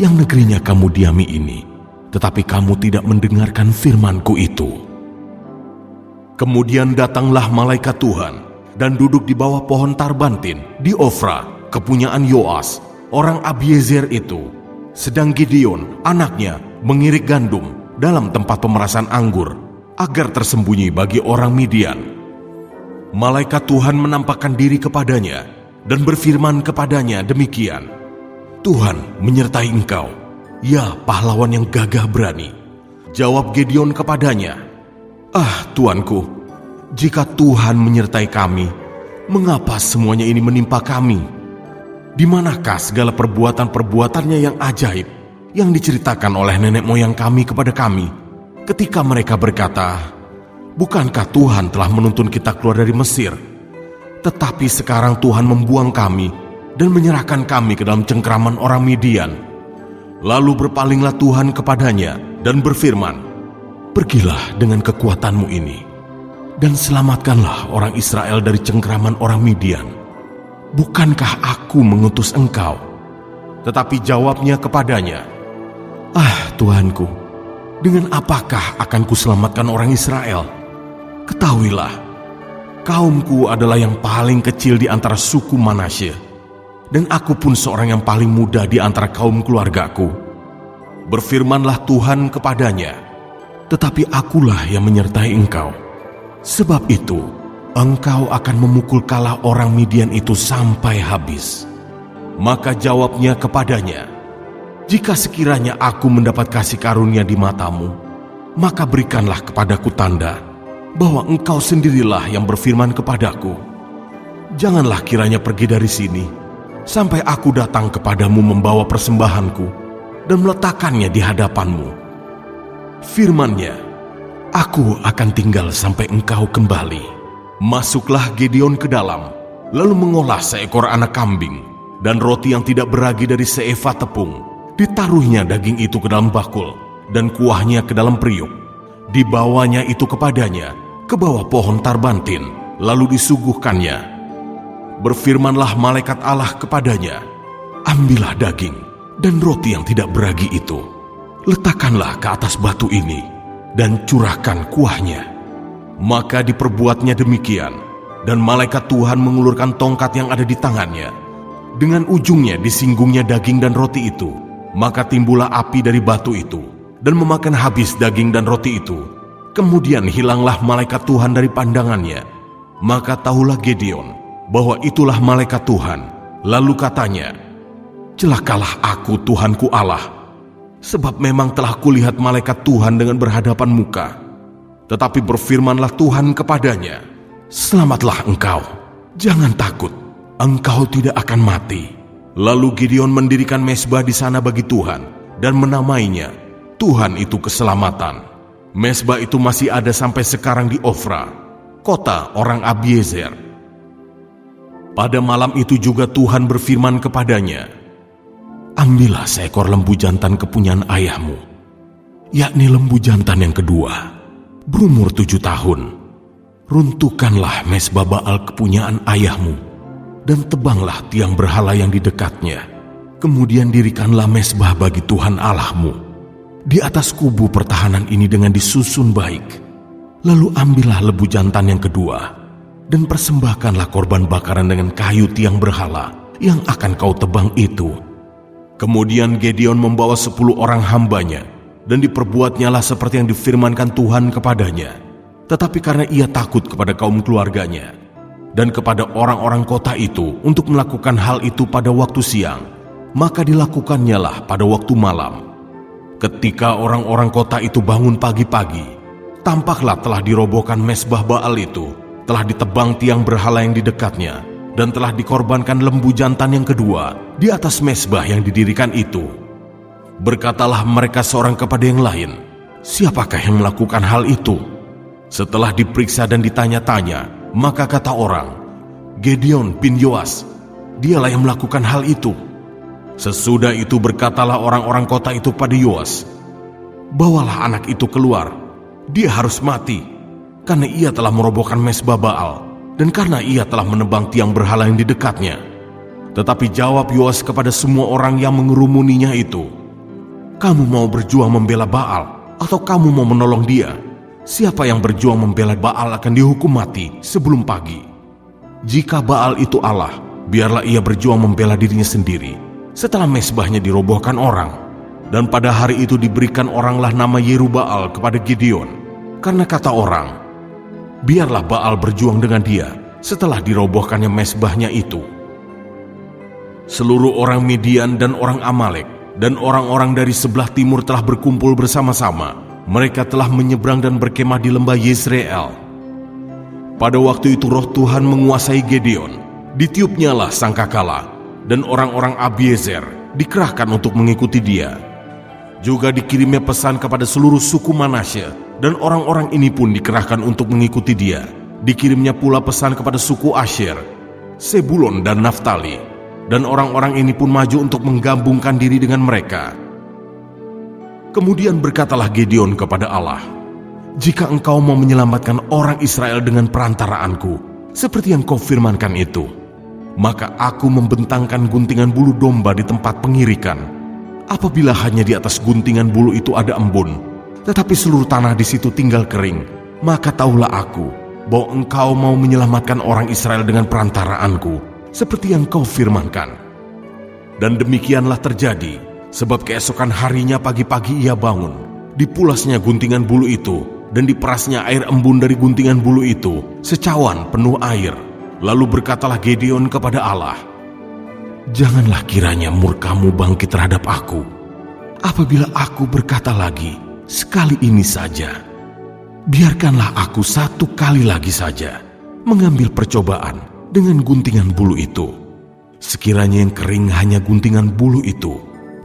S1: yang negerinya kamu diami ini, tetapi kamu tidak mendengarkan firman-Ku itu. Kemudian datanglah malaikat Tuhan dan duduk di bawah pohon tarbantin di Ofra, kepunyaan Yoas, orang Abiezer itu. Sedang Gideon, anaknya, mengirik gandum dalam tempat pemerasan anggur, agar tersembunyi bagi orang Midian. Malaikat Tuhan menampakkan diri kepadanya dan berfirman kepadanya demikian, Tuhan menyertai engkau, ya pahlawan yang gagah berani. Jawab Gideon kepadanya, Tuanku, jika Tuhan menyertai kami, mengapa semuanya ini menimpa kami? Di manakah segala perbuatan-perbuatannya yang ajaib yang diceritakan oleh nenek moyang kami kepada kami, ketika mereka berkata, bukankah Tuhan telah menuntun kita keluar dari Mesir? Tetapi sekarang Tuhan membuang kami dan menyerahkan kami ke dalam cengkraman orang Midian. Lalu berpalinglah Tuhan kepadanya dan berfirman, pergilah dengan kekuatanmu ini, dan selamatkanlah orang Israel dari cengkraman orang Midian. Bukankah aku mengutus engkau? Tetapi jawabnya kepadanya, Tuanku, dengan apakah akan kuselamatkan orang Israel? Ketahuilah, kaumku adalah yang paling kecil di antara suku Manasye, dan aku pun seorang yang paling muda di antara kaum keluargaku. Berfirmanlah Tuhan kepadanya, tetapi akulah yang menyertai engkau. Sebab itu, engkau akan memukul kalah orang Midian itu sampai habis. Maka jawabnya kepadanya, jika sekiranya aku mendapat kasih karunia di matamu, maka berikanlah kepadaku tanda bahwa engkau sendirilah yang berfirman kepadaku. Janganlah kiranya pergi dari sini, sampai aku datang kepadamu membawa persembahanku dan meletakkannya di hadapanmu. Firman-Nya, aku akan tinggal sampai engkau kembali. Masuklah Gideon ke dalam, lalu mengolah seekor anak kambing dan roti yang tidak beragi dari seefa tepung. Ditaruhnya daging itu ke dalam bakul dan kuahnya ke dalam periuk. Dibawanya itu kepadanya ke bawah pohon tarbantin, lalu disuguhkannya. Berfirmanlah malaikat Allah kepadanya, ambillah daging dan roti yang tidak beragi itu, letakkanlah ke atas batu ini dan curahkan kuahnya. Maka diperbuatnya demikian, dan malaikat Tuhan mengulurkan tongkat yang ada di tangannya. Dengan ujungnya disinggungnya daging dan roti itu, maka timbullah api dari batu itu dan memakan habis daging dan roti itu. Kemudian hilanglah malaikat Tuhan dari pandangannya. Maka tahulah Gideon bahwa itulah malaikat Tuhan. Lalu katanya, celakalah aku Tuhanku Allah, sebab memang telah kulihat malaikat Tuhan dengan berhadapan muka. Tetapi berfirmanlah Tuhan kepadanya, selamatlah engkau, jangan takut, engkau tidak akan mati. Lalu Gideon mendirikan mezbah di sana bagi Tuhan dan menamainya Tuhan itu keselamatan. Mezbah itu masih ada sampai sekarang di Ofra, kota orang Abiezer. Pada malam itu juga Tuhan berfirman kepadanya, ambillah seekor lembu jantan kepunyaan ayahmu, yakni lembu jantan yang kedua, berumur 7 tahun. Runtuhkanlah mezbah Baal kepunyaan ayahmu, dan tebanglah tiang berhala yang di dekatnya. Kemudian dirikanlah mezbah bagi Tuhan Allahmu di atas kubu pertahanan ini dengan disusun baik. Lalu ambillah lembu jantan yang kedua, dan persembahkanlah korban bakaran dengan kayu tiang berhala yang akan kau tebang itu. Kemudian Gideon membawa 10 orang hambanya, dan diperbuatnyalah seperti yang difirmankan Tuhan kepadanya. Tetapi karena ia takut kepada kaum keluarganya dan kepada orang-orang kota itu untuk melakukan hal itu pada waktu siang, maka dilakukannya pada waktu malam. Ketika orang-orang kota itu bangun pagi-pagi, tampaklah telah dirobohkan mezbah Baal itu, telah ditebang tiang berhala yang di dekatnya, dan telah dikorbankan lembu jantan yang kedua di atas mezbah yang didirikan itu. Berkatalah mereka seorang kepada yang lain, siapakah yang melakukan hal itu? Setelah diperiksa dan ditanya-tanya, maka kata orang, Gideon bin Yoas, dialah yang melakukan hal itu. Sesudah itu berkatalah orang-orang kota itu pada Yoas, bawalah anak itu keluar. Dia harus mati, karena ia telah merobohkan mezbah Baal, dan karena ia telah menebang tiang berhala yang di dekatnya. Tetapi jawab Yoas kepada semua orang yang mengerumuninya itu, kamu mau berjuang membela Baal, atau kamu mau menolong dia? Siapa yang berjuang membela Baal akan dihukum mati sebelum pagi. Jika Baal itu Allah, biarlah ia berjuang membela dirinya sendiri, setelah mezbahnya dirobohkan orang. Dan pada hari itu diberikan oranglah nama Yerubbaal kepada Gideon, karena kata orang, biarlah Baal berjuang dengan dia setelah dirobohkannya mezbahnya itu. Seluruh orang Midian dan orang Amalek dan orang-orang dari sebelah timur telah berkumpul bersama-sama. Mereka telah menyeberang dan berkemah di lembah Yezreel. Pada waktu itu roh Tuhan menguasai Gideon. Ditiupnyalah sangkakala, dan orang-orang Abiezer dikerahkan untuk mengikuti dia. Juga dikirimnya pesan kepada seluruh suku Manasye, dan orang-orang ini pun dikerahkan untuk mengikuti dia. Dikirimnya pula pesan kepada suku Asher, Sebulon dan Naftali, dan orang-orang ini pun maju untuk menggabungkan diri dengan mereka. Kemudian berkatalah Gideon kepada Allah, jika engkau mau menyelamatkan orang Israel dengan perantaraanku, seperti yang kau firmankan itu, maka aku membentangkan guntingan bulu domba di tempat pengirikan. Apabila hanya di atas guntingan bulu itu ada embun, tetapi seluruh tanah di situ tinggal kering, maka taulah aku bahwa engkau mau menyelamatkan orang Israel dengan perantaraanku, seperti yang kau firmankan. Dan demikianlah terjadi, sebab keesokan harinya pagi-pagi ia bangun, dipulasnya guntingan bulu itu, dan diperasnya air embun dari guntingan bulu itu, secawan penuh air. Lalu berkatalah Gideon kepada Allah, janganlah kiranya murkamu bangkit terhadap aku, apabila aku berkata lagi, sekali ini saja. Biarkanlah aku satu kali lagi saja mengambil percobaan dengan guntingan bulu itu. Sekiranya yang kering hanya guntingan bulu itu,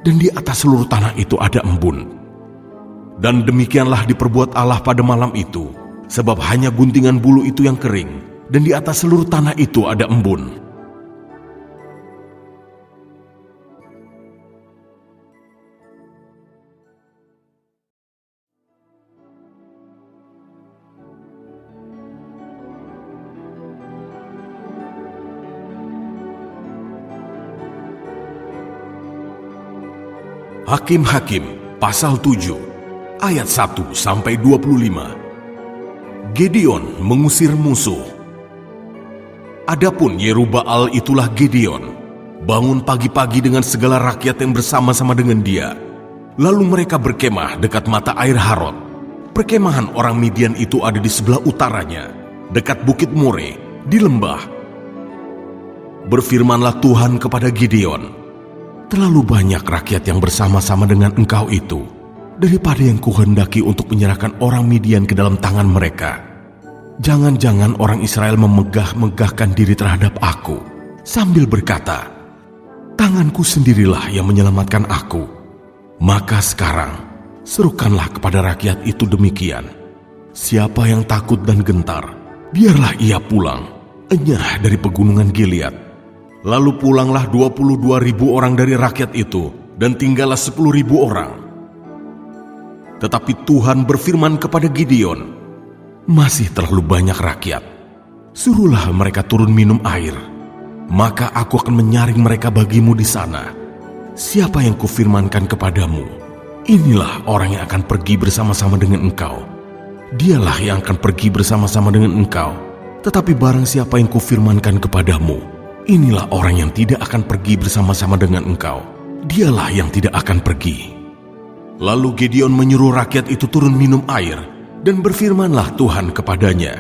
S1: dan di atas seluruh tanah itu ada embun. Dan demikianlah diperbuat Allah pada malam itu, sebab hanya guntingan bulu itu yang kering, dan di atas seluruh tanah itu ada embun. Hakim-Hakim pasal 7 ayat 1-25. Gideon mengusir musuh. Adapun Yerubbaal itulah Gideon, bangun pagi-pagi dengan segala rakyat yang bersama-sama dengan dia. Lalu mereka berkemah dekat mata air Harod. Perkemahan orang Midian itu ada di sebelah utaranya, dekat bukit More, di lembah. Berfirmanlah Tuhan kepada Gideon, terlalu banyak rakyat yang bersama-sama dengan engkau itu, daripada yang kuhendaki untuk menyerahkan orang Midian ke dalam tangan mereka. Jangan-jangan orang Israel memegah-megahkan diri terhadap aku, sambil berkata, tanganku sendirilah yang menyelamatkan aku. Maka sekarang, serukanlah kepada rakyat itu demikian. Siapa yang takut dan gentar, biarlah ia pulang, enyah dari pegunungan Gilead. Lalu pulanglah 22.000 orang dari rakyat itu, dan tinggallah 10.000 orang. Tetapi Tuhan berfirman kepada Gideon, masih terlalu banyak rakyat. Suruhlah mereka turun minum air, maka aku akan menyaring mereka bagimu di sana. Siapa yang kufirmankan kepadamu, inilah orang yang akan pergi bersama-sama dengan engkau. Dialah yang akan pergi bersama-sama dengan engkau. Tetapi barang siapa yang kufirmankan kepadamu, inilah orang yang tidak akan pergi bersama-sama dengan engkau. Dialah yang tidak akan pergi. Lalu Gideon menyuruh rakyat itu turun minum air, dan berfirmanlah Tuhan kepadanya,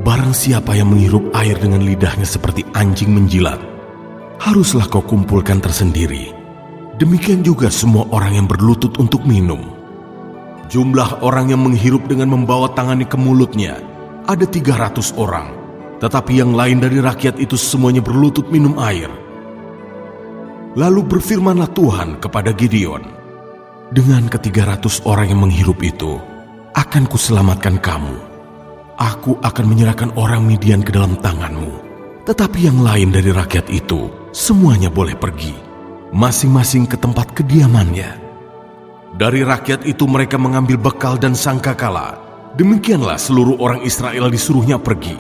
S1: barang siapa yang menghirup air dengan lidahnya seperti anjing menjilat, haruslah kau kumpulkan tersendiri. Demikian juga semua orang yang berlutut untuk minum. Jumlah orang yang menghirup dengan membawa tangannya ke mulutnya ada 300 orang. Tetapi yang lain dari rakyat itu semuanya berlutut minum air. Lalu berfirmanlah Tuhan kepada Gideon, dengan ke-300 orang yang menghirup itu, akan kuselamatkan kamu. Aku akan menyerahkan orang Midian ke dalam tanganmu. Tetapi yang lain dari rakyat itu, semuanya boleh pergi, masing-masing ke tempat kediamannya. Dari rakyat itu mereka mengambil bekal dan sangkakala. Demikianlah seluruh orang Israel disuruhnya pergi,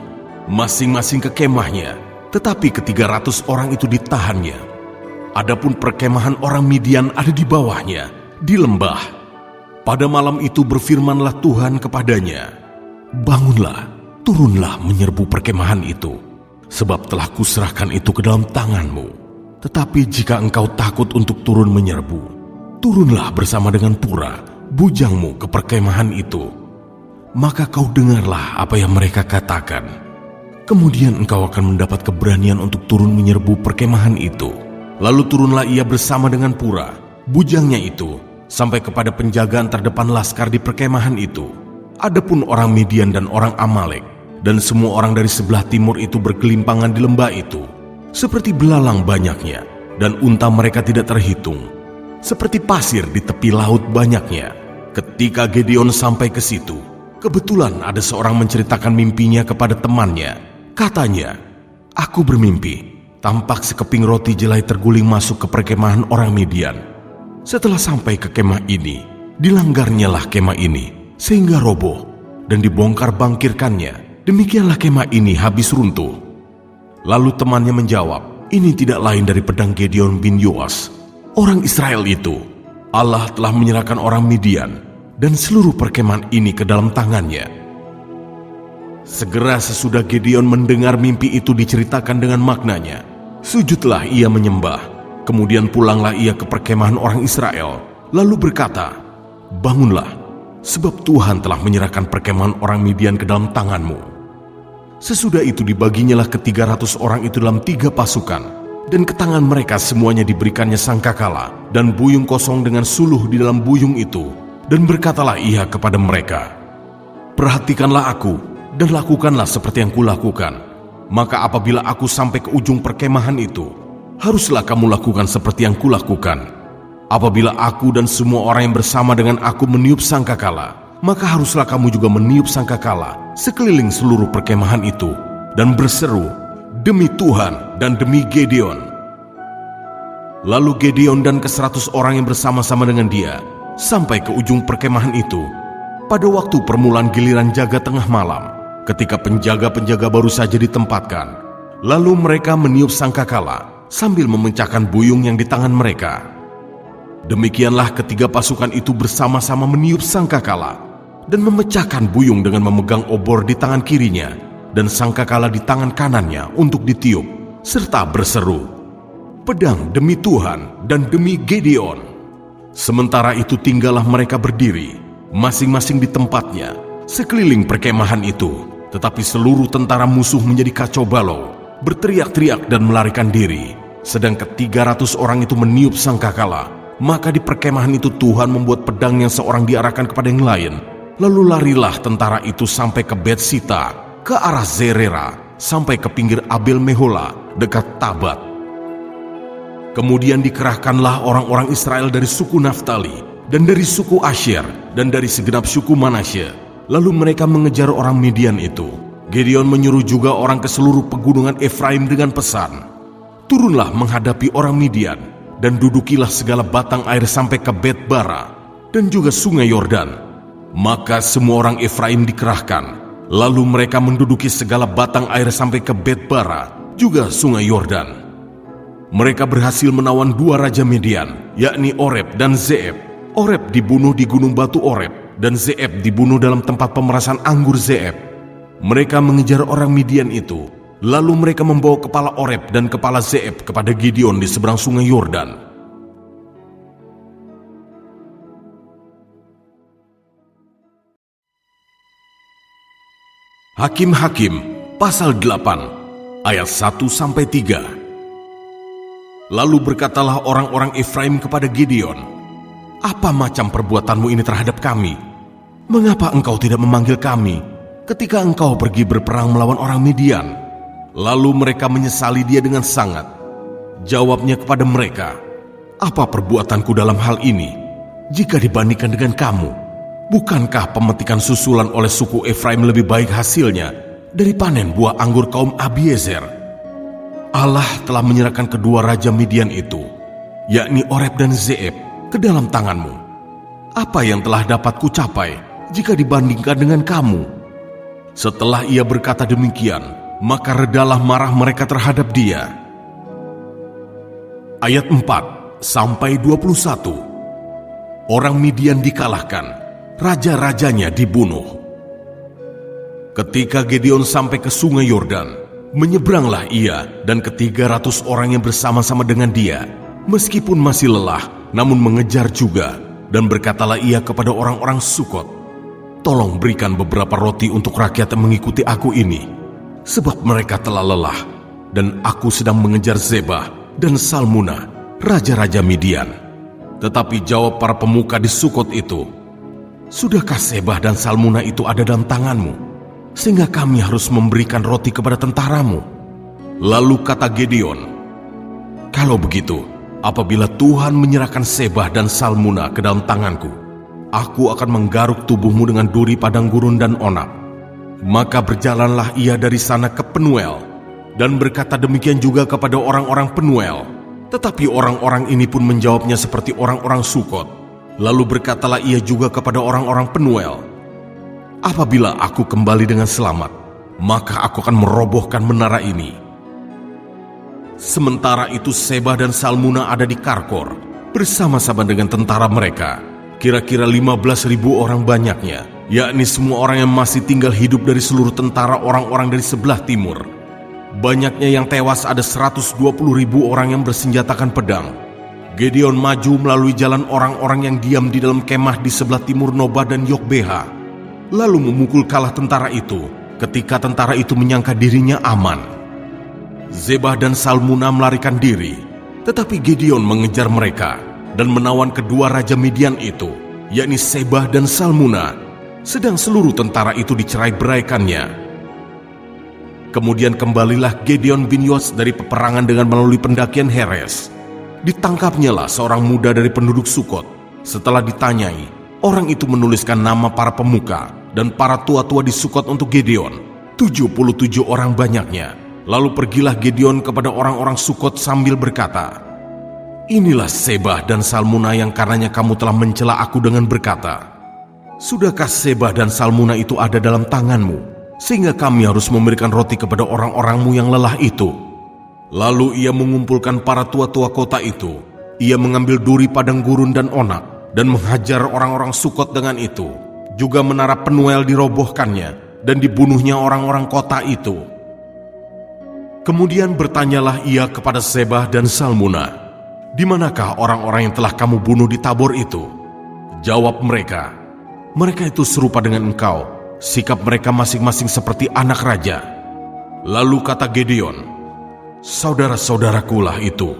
S1: masing-masing ke kemahnya, tetapi ke-300 orang itu ditahannya. Adapun perkemahan orang Midian ada di bawahnya, di lembah. Pada malam itu berfirmanlah Tuhan kepadanya, "Bangunlah, turunlah menyerbu perkemahan itu, sebab telah kuserahkan itu ke dalam tanganmu. Tetapi jika engkau takut untuk turun menyerbu, turunlah bersama dengan Pura, bujangmu ke perkemahan itu. Maka kau dengarlah apa yang mereka katakan. Kemudian engkau akan mendapat keberanian untuk turun menyerbu perkemahan itu." Lalu turunlah ia bersama dengan Pura, bujangnya itu, sampai kepada penjagaan terdepan laskar di perkemahan itu. Adapun orang Midian dan orang Amalek, dan semua orang dari sebelah timur itu bergelimpangan di lembah itu, seperti belalang banyaknya, dan unta mereka tidak terhitung, seperti pasir di tepi laut banyaknya. Ketika Gideon sampai ke situ, kebetulan ada seorang menceritakan mimpinya kepada temannya. Katanya, "Aku bermimpi, tampak sekeping roti jelai terguling masuk ke perkemahan orang Midian. Setelah sampai ke kemah ini, dilanggarnyalah kemah ini, sehingga roboh, dan dibongkar bangkirkannya. Demikianlah kemah ini habis runtuh." Lalu temannya menjawab, "Ini tidak lain dari pedang Gideon bin Yoas, orang Israel itu. Allah telah menyerahkan orang Midian dan seluruh perkemahan ini ke dalam tangannya." Segera sesudah Gideon mendengar mimpi itu diceritakan dengan maknanya, sujudlah ia menyembah. Kemudian pulanglah ia ke perkemahan orang Israel, lalu berkata, "Bangunlah, sebab Tuhan telah menyerahkan perkemahan orang Midian ke dalam tanganmu." Sesudah itu dibaginyalah ke-300 orang itu dalam 3 pasukan, dan ke tangan mereka semuanya diberikannya sangkakala dan buyung kosong dengan suluh di dalam buyung itu. Dan berkatalah ia kepada mereka, "Perhatikanlah aku, dan lakukanlah seperti yang kulakukan. Maka apabila aku sampai ke ujung perkemahan itu, haruslah kamu lakukan seperti yang kulakukan. Apabila aku dan semua orang yang bersama dengan aku meniup sangkakala, maka haruslah kamu juga meniup sangkakala sekeliling seluruh perkemahan itu, dan berseru, 'Demi Tuhan dan demi Gideon.'" Lalu Gideon dan ke-100 orang yang bersama-sama dengan dia sampai ke ujung perkemahan itu pada waktu permulaan giliran jaga tengah malam, ketika penjaga-penjaga baru saja ditempatkan. Lalu mereka meniup sangkakala sambil memecahkan buyung yang di tangan mereka. Demikianlah ketiga pasukan itu bersama-sama meniup sangkakala dan memecahkan buyung dengan memegang obor di tangan kirinya dan sangkakala di tangan kanannya untuk ditiup, serta berseru, "Pedang demi Tuhan dan demi Gideon." Sementara itu tinggallah mereka berdiri, masing-masing di tempatnya, sekeliling perkemahan itu. Tetapi seluruh tentara musuh menjadi kacau balau, berteriak-teriak dan melarikan diri. Sedang ke-300 orang itu meniup sangkakala, maka di perkemahan itu Tuhan membuat pedang yang seorang diarahkan kepada yang lain. Lalu larilah tentara itu sampai ke Bet-Sita, ke arah Zerera, sampai ke pinggir Abel Mehola, dekat Tabat. Kemudian dikerahkanlah orang-orang Israel dari suku Naftali, dan dari suku Asyer, dan dari segenap suku Manasye. Lalu mereka mengejar orang Midian itu. Gideon menyuruh juga orang ke seluruh pegunungan Efraim dengan pesan, "Turunlah menghadapi orang Midian, dan dudukilah segala batang air sampai ke Bet-Bara, dan juga sungai Yordan." Maka semua orang Efraim dikerahkan, lalu mereka menduduki segala batang air sampai ke Bet-Bara, juga sungai Yordan. Mereka berhasil menawan 2 raja Midian, yakni Oreb dan Zeeb. Oreb dibunuh di gunung batu Oreb, dan Zeeb dibunuh dalam tempat pemerasan anggur Zeeb. Mereka mengejar orang Midian itu, lalu mereka membawa kepala Oreb dan kepala Zeeb kepada Gideon di seberang sungai Yordan. Hakim-Hakim pasal 8 ayat 1-3. Lalu berkatalah orang-orang Efraim kepada Gideon, "Apa macam perbuatanmu ini terhadap kami? Mengapa engkau tidak memanggil kami ketika engkau pergi berperang melawan orang Midian?" Lalu mereka menyesali dia dengan sangat. Jawabnya kepada mereka, "Apa perbuatanku dalam hal ini jika dibandingkan dengan kamu? Bukankah pemetikan susulan oleh suku Efraim lebih baik hasilnya dari panen buah anggur kaum Abiezer? Allah telah menyerahkan kedua raja Midian itu, yakni Oreb dan Zeeb, ke dalam tanganmu. Apa yang telah dapat kucapai jika dibandingkan dengan kamu?" Setelah ia berkata demikian, maka redalah marah mereka terhadap dia. Ayat 4-21. Orang Midian dikalahkan, raja-rajanya dibunuh. Ketika Gideon sampai ke sungai Yordan, menyeberanglah ia dan ke-300 orang yang bersama-sama dengan dia, meskipun masih lelah, namun mengejar juga, dan berkatalah ia kepada orang-orang Sukot, "Tolong berikan beberapa roti untuk rakyat yang mengikuti aku ini, sebab mereka telah lelah, dan aku sedang mengejar Zebah dan Salmuna, raja-raja Midian." Tetapi jawab para pemuka di Sukot itu, "Sudahkah Zebah dan Salmuna itu ada dalam tanganmu, sehingga kami harus memberikan roti kepada tentaramu?" Lalu kata Gideon, "Kalau begitu, apabila Tuhan menyerahkan Zebah dan Salmuna ke dalam tanganku, aku akan menggaruk tubuhmu dengan duri padang gurun dan onak." Maka berjalanlah ia dari sana ke Penuel, dan berkata demikian juga kepada orang-orang Penuel. Tetapi orang-orang ini pun menjawabnya seperti orang-orang Sukot. Lalu berkatalah ia juga kepada orang-orang Penuel, "Apabila aku kembali dengan selamat, maka aku akan merobohkan menara ini." Sementara itu Zebah dan Salmuna ada di Karkor, bersama-sama dengan tentara mereka, kira-kira 15.000 orang banyaknya, yakni semua orang yang masih tinggal hidup dari seluruh tentara orang-orang dari sebelah timur. Banyaknya yang tewas ada 120.000 orang yang bersenjatakan pedang. Gideon maju melalui jalan orang-orang yang diam di dalam kemah di sebelah timur Noba dan Yokbeha, lalu memukul kalah tentara itu ketika tentara itu menyangka dirinya aman. Zebah dan Salmuna melarikan diri, tetapi Gideon mengejar mereka dan menawan kedua raja Midian itu, yakni Zebah dan Salmuna, sedang seluruh tentara itu dicerai-beraikannya. Kemudian kembalilah Gideon bin Yoash dari peperangan dengan melalui pendakian Heres. Ditangkapnyalah seorang muda dari penduduk Sukot. Setelah ditanyai, orang itu menuliskan nama para pemuka dan para tua-tua di Sukot untuk Gideon, 77 orang banyaknya. Lalu pergilah Gideon kepada orang-orang Sukot sambil berkata, "Inilah Zebah dan Salmuna yang karenanya kamu telah mencela aku dengan berkata, 'Sudahkah Zebah dan Salmuna itu ada dalam tanganmu, sehingga kami harus memberikan roti kepada orang-orangmu yang lelah itu?' Lalu ia mengumpulkan para tua-tua kota itu. Ia mengambil duri padang gurun dan onak dan menghajar orang-orang Sukot dengan itu. Juga menara Penuel dirobohkannya dan dibunuhnya orang-orang kota itu. Kemudian bertanyalah ia kepada Zebah dan Salmuna, 'Di manakah orang-orang yang telah kamu bunuh di Tabor itu?' Jawab mereka, 'Mereka itu serupa dengan engkau, sikap mereka masing-masing seperti anak raja.' Lalu kata Gideon, 'Saudara-saudaraku lah itu,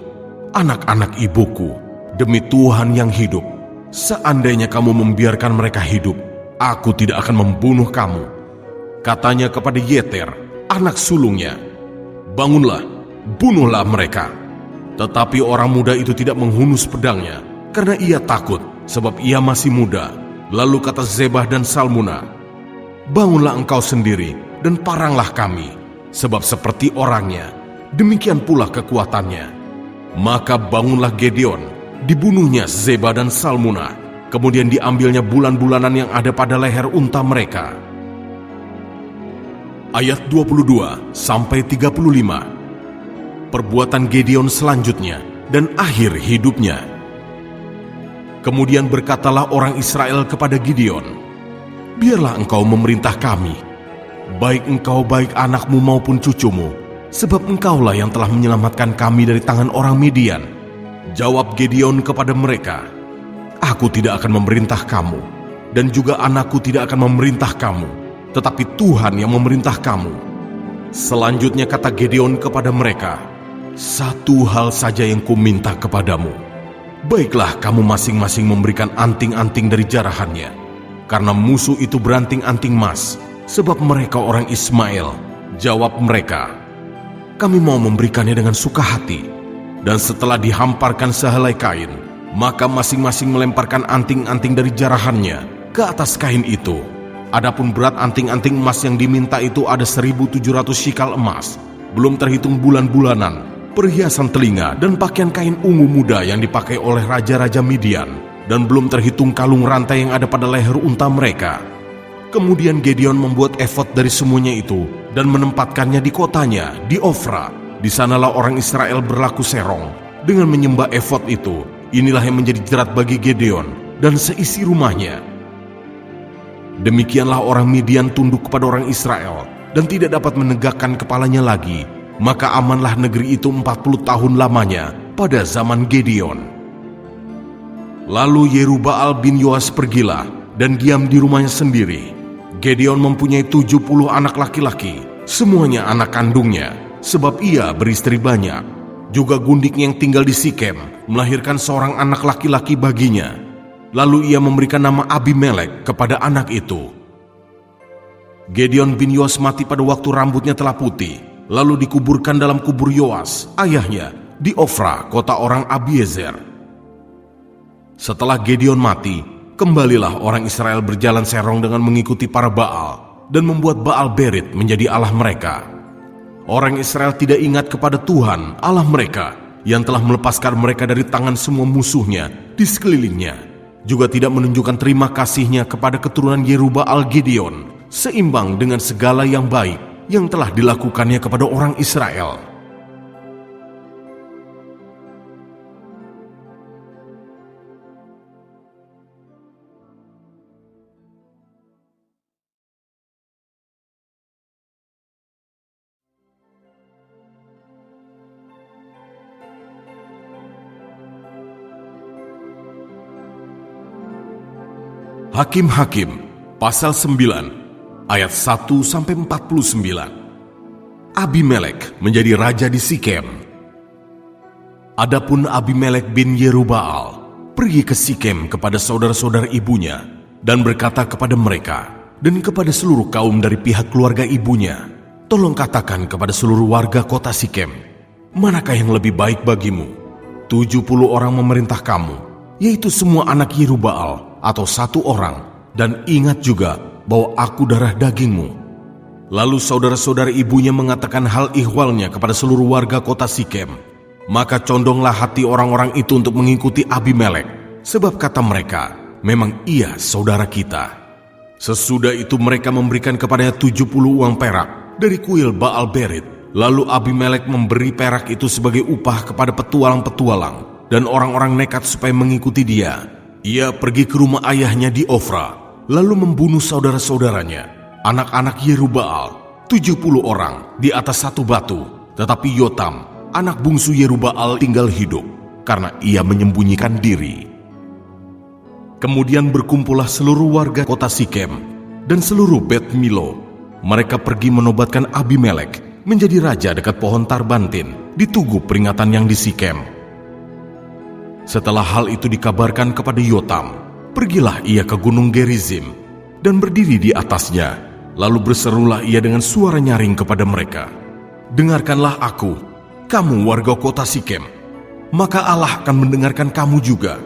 S1: anak-anak ibuku, demi Tuhan yang hidup, seandainya kamu membiarkan mereka hidup, aku tidak akan membunuh kamu.' Katanya kepada Yeter, anak sulungnya, 'Bangunlah, bunuhlah mereka.' Tetapi orang muda itu tidak menghunus pedangnya, karena ia takut, sebab ia masih muda. Lalu kata Zebah dan Salmuna, 'Bangunlah engkau sendiri, dan paranglah kami, sebab seperti orangnya, demikian pula kekuatannya.' Maka bangunlah Gideon, dibunuhnya Zebah dan Salmuna, kemudian diambilnya bulan-bulanan yang ada pada leher unta mereka." Ayat 22-35. Perbuatan Gideon selanjutnya dan akhir hidupnya. Kemudian berkatalah orang Israel kepada Gideon, "Biarlah engkau memerintah kami, baik engkau baik anakmu maupun cucumu, sebab engkaulah yang telah menyelamatkan kami dari tangan orang Midian." Jawab Gideon kepada mereka, "Aku tidak akan memerintah kamu, dan juga anakku tidak akan memerintah kamu, tetapi Tuhan yang memerintah kamu." Selanjutnya kata Gideon kepada mereka, "Satu hal saja yang kuminta kepadamu. Baiklah kamu masing-masing memberikan anting-anting dari jarahannya, karena musuh itu beranting-anting emas, sebab mereka orang Ismail." Jawab mereka, "Kami mau memberikannya dengan suka hati." Dan setelah dihamparkan sehelai kain, maka masing-masing melemparkan anting-anting dari jarahannya ke atas kain itu. Adapun berat anting-anting emas yang diminta itu ada 1.700 shikal emas, belum terhitung bulan-bulanan, perhiasan telinga dan pakaian kain ungu muda yang dipakai oleh raja-raja Midian. dan belum terhitung kalung rantai yang ada pada leher unta mereka. Kemudian Gideon membuat efod dari semuanya itu dan menempatkannya di kotanya, di Ofra. Di sanalah orang Israel berlaku serong dengan menyembah efod itu. Inilah yang menjadi jerat bagi Gideon dan seisi rumahnya. Demikianlah orang Midian tunduk kepada orang Israel dan tidak dapat menegakkan kepalanya lagi. Maka amanlah negeri itu 40 tahun lamanya pada zaman Gideon. Lalu Yerubbaal bin Yoas pergilah dan diam di rumahnya sendiri. Gideon mempunyai 70 anak laki-laki, semuanya anak kandungnya, sebab ia beristri banyak. Juga gundiknya yang tinggal di Sikem melahirkan seorang anak laki-laki baginya. Lalu ia memberikan nama Abimelek kepada anak itu. Gideon bin Yoas mati pada waktu rambutnya telah putih, lalu dikuburkan dalam kubur Yoas, ayahnya, di Ofra, kota orang Abiezer. Setelah Gideon mati, kembalilah orang Israel berjalan serong dengan mengikuti para Baal dan membuat Baal Berit menjadi Allah mereka. Orang Israel tidak ingat kepada Tuhan, Allah mereka, yang telah melepaskan mereka dari tangan semua musuhnya di sekelilingnya. Juga tidak menunjukkan terima kasihnya kepada keturunan Yerubbaal Gideon, seimbang dengan segala yang baik yang telah dilakukannya kepada orang Israel. Hakim-Hakim, pasal 9, ayat 1-49. Abimelek menjadi raja di Sikem. Adapun Abimelek bin Yerubbaal pergi ke Sikem kepada saudara-saudara ibunya dan berkata kepada mereka dan kepada seluruh kaum dari pihak keluarga ibunya, "Tolong katakan kepada seluruh warga kota Sikem, manakah yang lebih baik bagimu? 70 orang memerintah kamu, yaitu semua anak Yerubbaal, atau 1 orang, dan ingat juga bahwa aku darah dagingmu." Lalu saudara-saudara ibunya mengatakan hal ihwalnya kepada seluruh warga kota Sikem. Maka condonglah hati orang-orang itu untuk mengikuti Abimelek, sebab kata mereka, "Memang ia saudara kita." Sesudah itu mereka memberikan kepadanya 70 uang perak dari kuil Baal Berit. Lalu Abimelek memberi perak itu sebagai upah kepada petualang-petualang dan orang-orang nekat supaya mengikuti dia. Ia pergi ke rumah ayahnya di Ofra, lalu membunuh saudara-saudaranya, anak-anak Yerubbaal, 70 orang di atas 1 batu. Tetapi Yotam, anak bungsu Yerubbaal, tinggal hidup, karena ia menyembunyikan diri. Kemudian berkumpullah seluruh warga kota Sikem dan seluruh Bet Milo. Mereka pergi menobatkan Abimelek menjadi raja dekat pohon Tarbantin di tugu peringatan yang di Sikem. Setelah hal itu dikabarkan kepada Yotam, pergilah ia ke gunung Gerizim dan berdiri di atasnya. Lalu berserulah ia dengan suara nyaring kepada mereka, "Dengarkanlah aku, kamu warga kota Sikem, maka Allah akan mendengarkan kamu juga."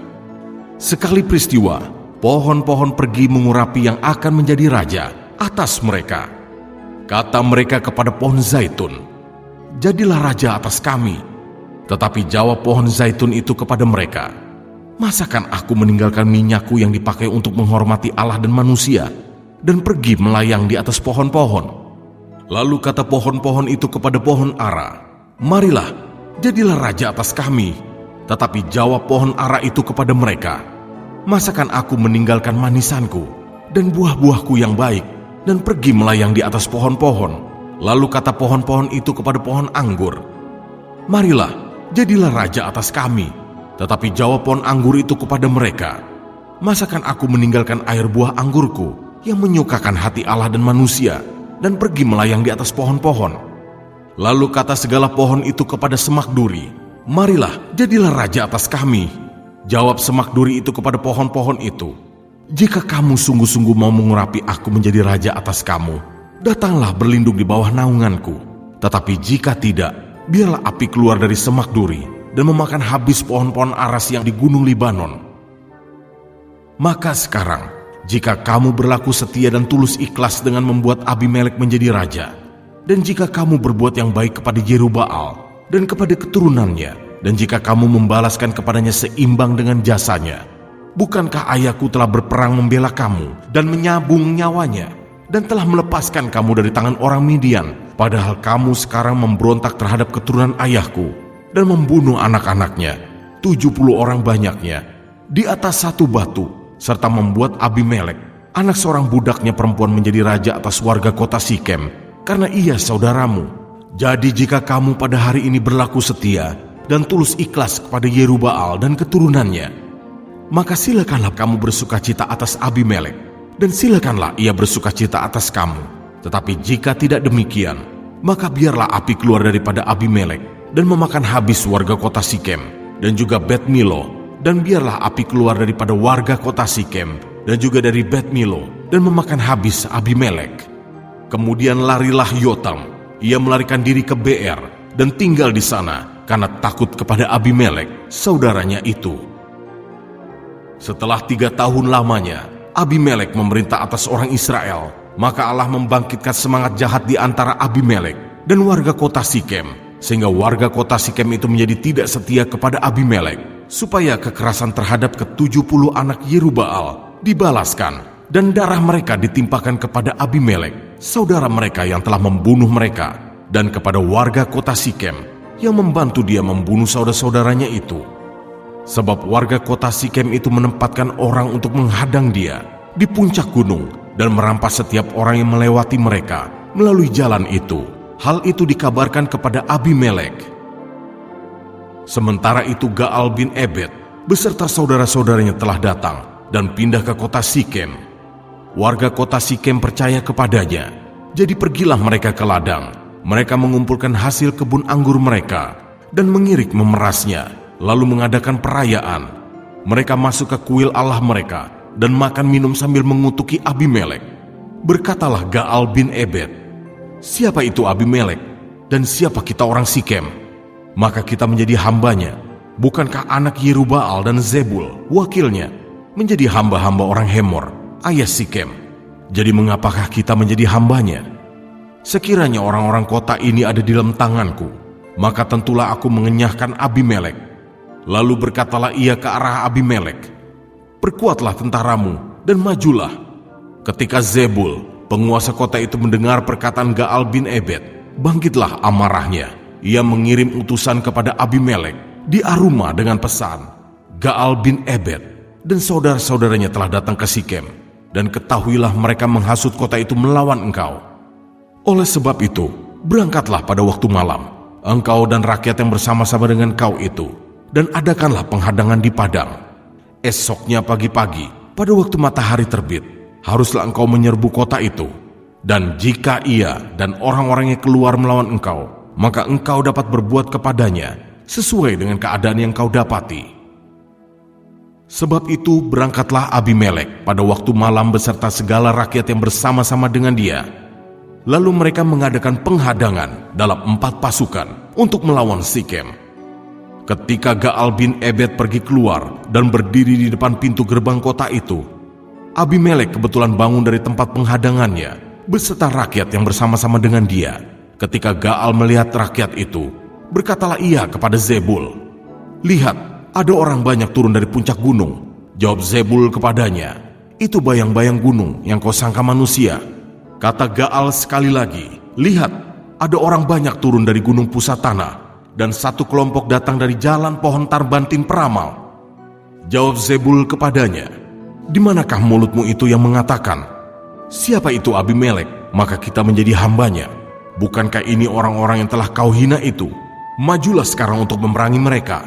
S1: Sekali peristiwa, pohon-pohon pergi mengurapi yang akan menjadi raja atas mereka. Kata mereka kepada pohon zaitun, "Jadilah raja atas kami." Tetapi jawab pohon zaitun itu kepada mereka, "Masakan aku meninggalkan minyakku yang dipakai untuk menghormati Allah dan manusia, dan pergi melayang di atas pohon-pohon?" Lalu kata pohon-pohon itu kepada pohon ara, "Marilah, jadilah raja atas kami." Tetapi jawab pohon ara itu kepada mereka, "Masakan aku meninggalkan manisanku dan buah-buahku yang baik, dan pergi melayang di atas pohon-pohon?" Lalu kata pohon-pohon itu kepada pohon anggur, "Marilah, jadilah raja atas kami." Tetapi jawab pohon anggur itu kepada mereka, "Masakan aku meninggalkan air buah anggurku yang menyukakan hati Allah dan manusia, dan pergi melayang di atas pohon-pohon?" Lalu kata segala pohon itu kepada semak duri, "Marilah, jadilah raja atas kami." Jawab semak duri itu kepada pohon-pohon itu, "Jika kamu sungguh-sungguh mau mengurapi aku menjadi raja atas kamu, datanglah berlindung di bawah naunganku. Tetapi jika tidak, biarlah api keluar dari semak duri dan memakan habis pohon-pohon aras yang di gunung Libanon. Maka sekarang, jika kamu berlaku setia dan tulus ikhlas dengan membuat Abimelek menjadi raja, dan jika kamu berbuat yang baik kepada Yerubbaal dan kepada keturunannya, dan jika kamu membalaskan kepadanya seimbang dengan jasanya, Bukankah ayahku telah berperang membela kamu dan menyabung nyawanya, dan telah melepaskan kamu dari tangan orang Midian, padahal kamu sekarang memberontak terhadap keturunan ayahku dan membunuh anak-anaknya, 70 orang banyaknya, di atas satu batu, serta membuat Abimelek, anak seorang budaknya perempuan, menjadi raja atas warga kota Sikem, karena ia saudaramu. Jadi jika kamu pada hari ini berlaku setia dan tulus ikhlas kepada Yerubbaal dan keturunannya, maka silakanlah kamu bersukacita atas Abimelek, dan silakanlah ia bersukacita atas kamu. Tetapi jika tidak demikian, maka biarlah api keluar daripada Abimelek dan memakan habis warga kota Sikem dan juga Bet Milo, dan biarlah api keluar daripada warga kota Sikem dan juga dari Bet Milo dan memakan habis Abimelek. Kemudian larilah Yotam, ia melarikan diri ke Beer dan tinggal di sana karena takut kepada Abimelek, saudaranya itu. Setelah 3 tahun lamanya, Abimelek memerintah atas orang Israel, maka Allah membangkitkan semangat jahat di antara Abimelek dan warga kota Sikem, sehingga warga kota Sikem itu menjadi tidak setia kepada Abimelek, supaya kekerasan terhadap ke-70 anak Yerubbaal dibalaskan, dan darah mereka ditimpakan kepada Abimelek, saudara mereka yang telah membunuh mereka, dan kepada warga kota Sikem yang membantu dia membunuh saudara-saudaranya itu. Sebab warga kota Sikem itu menempatkan orang untuk menghadang dia di puncak gunung dan merampas setiap orang yang melewati mereka melalui jalan itu. Hal itu dikabarkan kepada Abimelek. Sementara itu Gaal bin Ebed beserta saudara-saudaranya telah datang dan pindah ke kota Sikem. Warga kota Sikem percaya kepadanya, jadi pergilah mereka ke ladang. Mereka mengumpulkan hasil kebun anggur mereka dan mengirik memerasnya, lalu mengadakan perayaan. Mereka masuk ke kuil Allah mereka dan makan minum sambil mengutuki Abimelek. Berkatalah Gaal bin Ebed, "Siapa itu Abimelek dan siapa kita orang Sikem? Maka kita menjadi hambanya. Bukankah anak Yerubbaal dan Zebul, wakilnya, menjadi hamba-hamba orang Hemor, ayah Sikem? Jadi mengapakah kita menjadi hambanya? Sekiranya orang-orang kota ini ada di dalam tanganku, maka tentulah aku mengenyahkan Abimelek." Lalu berkatalah ia ke arah Abimelek, "Perkuatlah tentaramu dan majulah." Ketika Zebul, penguasa kota itu, mendengar perkataan Gaal bin Ebed, bangkitlah amarahnya. Ia mengirim utusan kepada Abimelek di Aruma dengan pesan, "Gaal bin Ebed dan saudara-saudaranya telah datang ke Sikem, dan ketahuilah mereka menghasut kota itu melawan engkau. Oleh sebab itu, berangkatlah pada waktu malam, engkau dan rakyat yang bersama-sama dengan kau itu, dan adakanlah penghadangan di padang. Esoknya pagi-pagi, pada waktu matahari terbit, haruslah engkau menyerbu kota itu. Dan jika ia dan orang-orangnya keluar melawan engkau, maka engkau dapat berbuat kepadanya sesuai dengan keadaan yang kau dapati." Sebab itu berangkatlah Abimelek pada waktu malam beserta segala rakyat yang bersama-sama dengan dia. Lalu mereka mengadakan penghadangan dalam 4 pasukan untuk melawan Sikem. Ketika Gaal bin Ebed pergi keluar dan berdiri di depan pintu gerbang kota itu, Abimelek kebetulan bangun dari tempat penghadangannya beserta rakyat yang bersama-sama dengan dia. Ketika Gaal melihat rakyat itu, berkatalah ia kepada Zebul, "Lihat, ada orang banyak turun dari puncak gunung." Jawab Zebul kepadanya, "Itu bayang-bayang gunung yang kau sangka manusia." Kata Gaal sekali lagi, "Lihat, ada orang banyak turun dari gunung pusat tanah, dan satu kelompok datang dari jalan pohon tarbantin peramal." Jawab Zebul kepadanya, "Di manakah mulutmu itu yang mengatakan, 'Siapa itu Abimelek, maka kita menjadi hambanya'? Bukankah ini orang-orang yang telah kau hina itu? Majulah sekarang untuk memerangi mereka."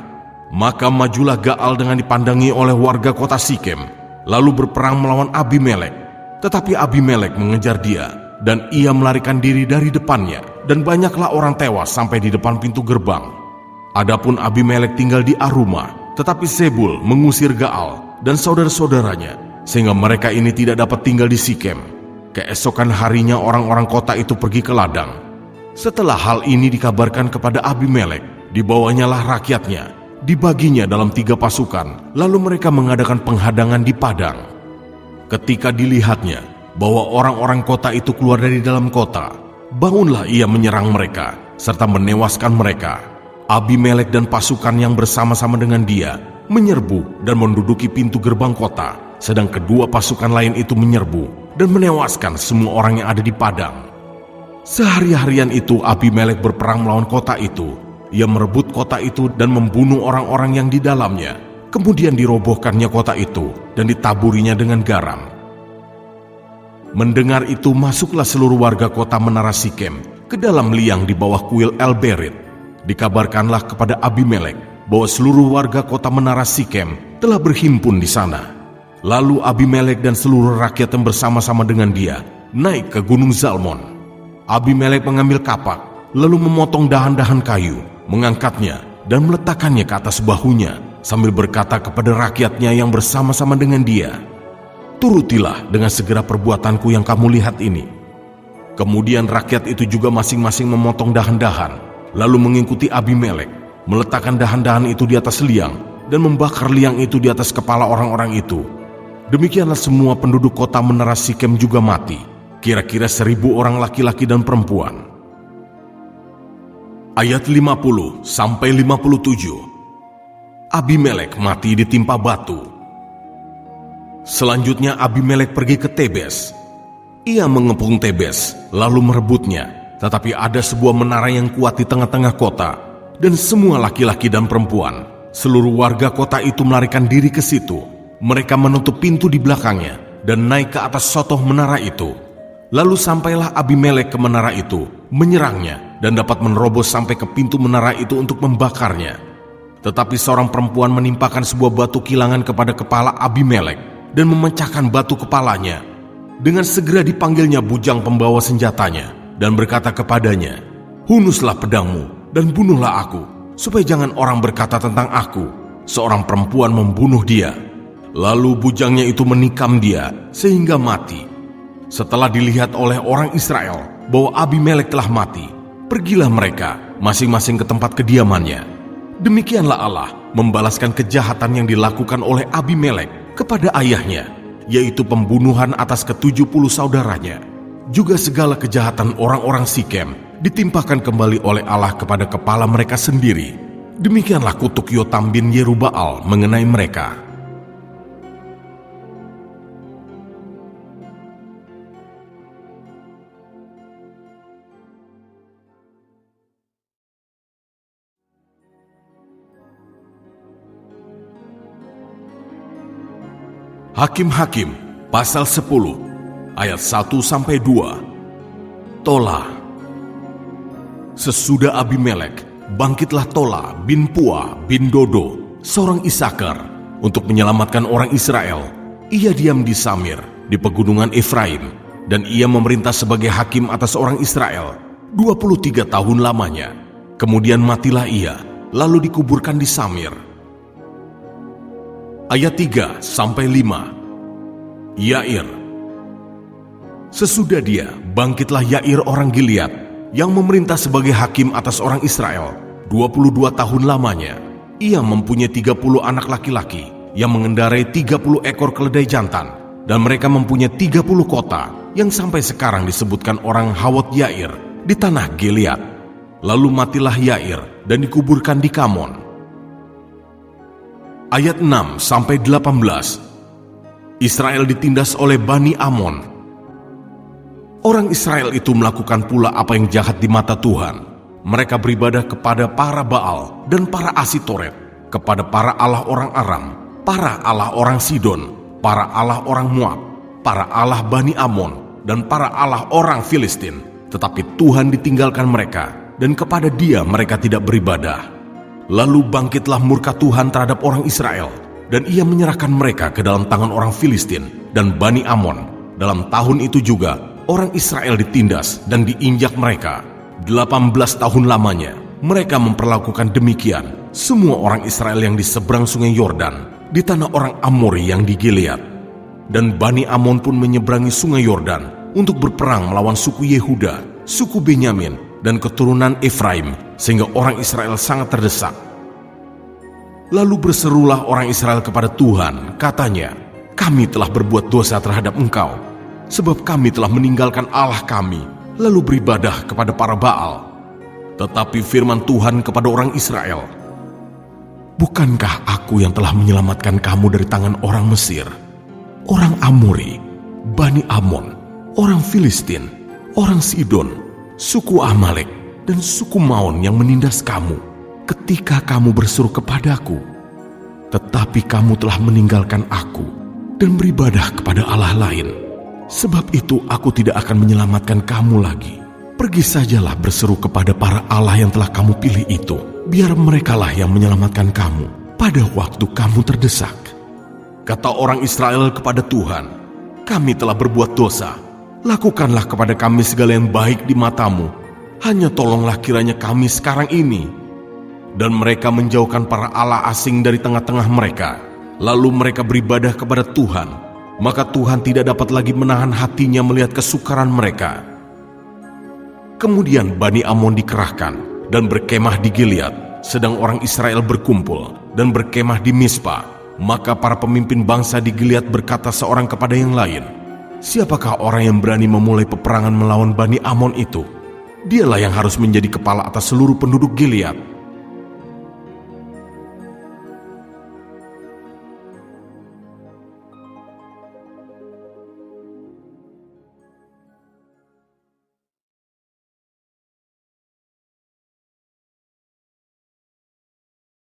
S1: Maka majulah Gaal dengan dipandangi oleh warga kota Sikem, lalu berperang melawan Abimelek. Tetapi Abimelek mengejar dia, dan ia melarikan diri dari depannya, dan banyaklah orang tewas sampai di depan pintu gerbang. Adapun Abimelek tinggal di Aruma, tetapi Zebul mengusir Gaal dan saudara-saudaranya, sehingga mereka ini tidak dapat tinggal di Sikem. Keesokan harinya orang-orang kota itu pergi ke ladang. Setelah hal ini dikabarkan kepada Abimelek, dibawanyalah rakyatnya, dibaginya dalam 3 pasukan, lalu mereka mengadakan penghadangan di padang. Ketika dilihatnya bahwa orang-orang kota itu keluar dari dalam kota, bangunlah ia menyerang mereka serta menewaskan mereka. Abimelek dan pasukan yang bersama-sama dengan dia menyerbu dan menduduki pintu gerbang kota, sedang kedua pasukan lain itu menyerbu dan menewaskan semua orang yang ada di padang. Sehari-harian itu Abimelek berperang melawan kota itu. Ia merebut kota itu dan membunuh orang-orang yang di dalamnya. Kemudian dirobohkannya kota itu dan ditaburinya dengan garam. Mendengar itu masuklah seluruh warga kota Menara Sikem ke dalam liang di bawah kuil El-Berit. Dikabarkanlah kepada Abimelek bahwa seluruh warga kota Menara Sikem telah berhimpun di sana. Lalu Abimelek dan seluruh rakyat yang bersama-sama dengan dia naik ke Gunung Zalmon. Abimelek mengambil kapak, lalu memotong dahan-dahan kayu, mengangkatnya dan meletakkannya ke atas bahunya, sambil berkata kepada rakyatnya yang bersama-sama dengan dia, "Turutilah dengan segera perbuatanku yang kamu lihat ini." Kemudian rakyat itu juga masing-masing memotong dahan-dahan, lalu mengikuti Abimelek, meletakkan dahan-dahan itu di atas liang, dan membakar liang itu di atas kepala orang-orang itu. Demikianlah semua penduduk kota Menara Sikem juga mati, kira-kira 1.000 orang laki-laki dan perempuan. Ayat 50-57. Abimelek mati ditimpa batu. Selanjutnya Abimelek pergi ke Tebes. Ia mengepung Tebes, lalu merebutnya. Tetapi ada sebuah menara yang kuat di tengah-tengah kota, dan semua laki-laki dan perempuan, seluruh warga kota itu melarikan diri ke situ. Mereka menutup pintu di belakangnya dan naik ke atas sotoh menara itu. Lalu sampailah Abimelek ke menara itu, menyerangnya, dan dapat menerobos sampai ke pintu menara itu untuk membakarnya. Tetapi seorang perempuan menimpakan sebuah batu kilangan kepada kepala Abimelek dan memecahkan batu kepalanya. Dengan segera dipanggilnya bujang pembawa senjatanya dan berkata kepadanya, "Hunuslah pedangmu dan bunuhlah aku, supaya jangan orang berkata tentang aku, seorang perempuan membunuh dia." Lalu bujangnya itu menikam dia sehingga mati. Setelah dilihat oleh orang Israel bahwa Abimelek telah mati, pergilah mereka masing-masing ke tempat kediamannya. Demikianlah Allah membalaskan kejahatan yang dilakukan oleh Abimelek kepada ayahnya, yaitu pembunuhan atas ke-70 saudaranya. Juga segala kejahatan orang-orang Sikem ditimpakan kembali oleh Allah kepada kepala mereka sendiri. Demikianlah kutuk Yotam bin Yerubbaal mengenai mereka. Hakim-Hakim pasal 10 ayat 1-2. Tola. Sesudah Abimelek, bangkitlah Tola bin Pua bin Dodo, seorang Isakar, untuk menyelamatkan orang Israel. Ia diam di Samir, di pegunungan Efraim, dan ia memerintah sebagai hakim atas orang Israel 23 tahun lamanya. Kemudian matilah ia, lalu dikuburkan di Samir. Ayat 3-5. Yair. Sesudah dia, bangkitlah Yair orang Gilead, yang memerintah sebagai hakim atas orang Israel 22 tahun lamanya. Ia mempunyai 30 anak laki-laki yang mengendarai 30 ekor keledai jantan, dan mereka mempunyai 30 kota yang sampai sekarang disebutkan orang Hawot Yair di tanah Gilead. Lalu matilah Yair dan dikuburkan di Kamon. Ayat 6-18. Israel ditindas oleh Bani Amon. Orang Israel itu melakukan pula apa yang jahat di mata Tuhan. Mereka beribadah kepada para Baal dan para Asitoret, kepada para allah orang Aram, para allah orang Sidon, para allah orang Moab, para allah Bani Amon, dan para allah orang Filistin. Tetapi Tuhan ditinggalkan mereka, dan kepada Dia mereka tidak beribadah. Lalu bangkitlah murka Tuhan terhadap orang Israel, dan Ia menyerahkan mereka ke dalam tangan orang Filistin dan Bani Amon. Dalam tahun itu juga orang Israel ditindas dan diinjak mereka. 18 tahun lamanya mereka memperlakukan demikian semua orang Israel yang di seberang sungai Yordan, di tanah orang Amori yang di Gilead. Dan Bani Amon pun menyeberangi sungai Yordan untuk berperang melawan suku Yehuda, suku Benyamin, dan keturunan Efraim, sehingga orang Israel sangat terdesak. Lalu berserulah orang Israel kepada Tuhan, katanya, "Kami telah berbuat dosa terhadap Engkau, sebab kami telah meninggalkan Allah kami, lalu beribadah kepada para Baal." Tetapi firman Tuhan kepada orang Israel, Bukankah aku yang telah menyelamatkan kamu dari tangan orang Mesir, orang Amori, Bani Amon, orang Filistin, orang Sidon, suku Amalek, dan suku Maon yang menindas kamu ketika kamu berseru kepadaku? Tetapi kamu telah meninggalkan aku dan beribadah kepada Allah lain. Sebab itu aku tidak akan menyelamatkan kamu lagi. Pergi sajalah berseru kepada para Allah yang telah kamu pilih itu. Biar merekalah yang menyelamatkan kamu pada waktu kamu terdesak. Kata orang Israel kepada Tuhan, kami telah berbuat dosa. Lakukanlah kepada kami segala yang baik di matamu. Hanya tolonglah kiranya kami sekarang ini. Dan mereka menjauhkan para Allah asing dari tengah-tengah mereka. Lalu mereka beribadah kepada Tuhan. Maka Tuhan tidak dapat lagi menahan hatinya melihat kesukaran mereka. Kemudian Bani Amon dikerahkan dan berkemah di Gilead, sedang orang Israel berkumpul dan berkemah di Mispa. Maka para pemimpin bangsa di Gilead berkata seorang kepada yang lain, siapakah orang yang berani memulai peperangan melawan Bani Amon itu? Dialah yang harus menjadi kepala atas seluruh penduduk Gilead.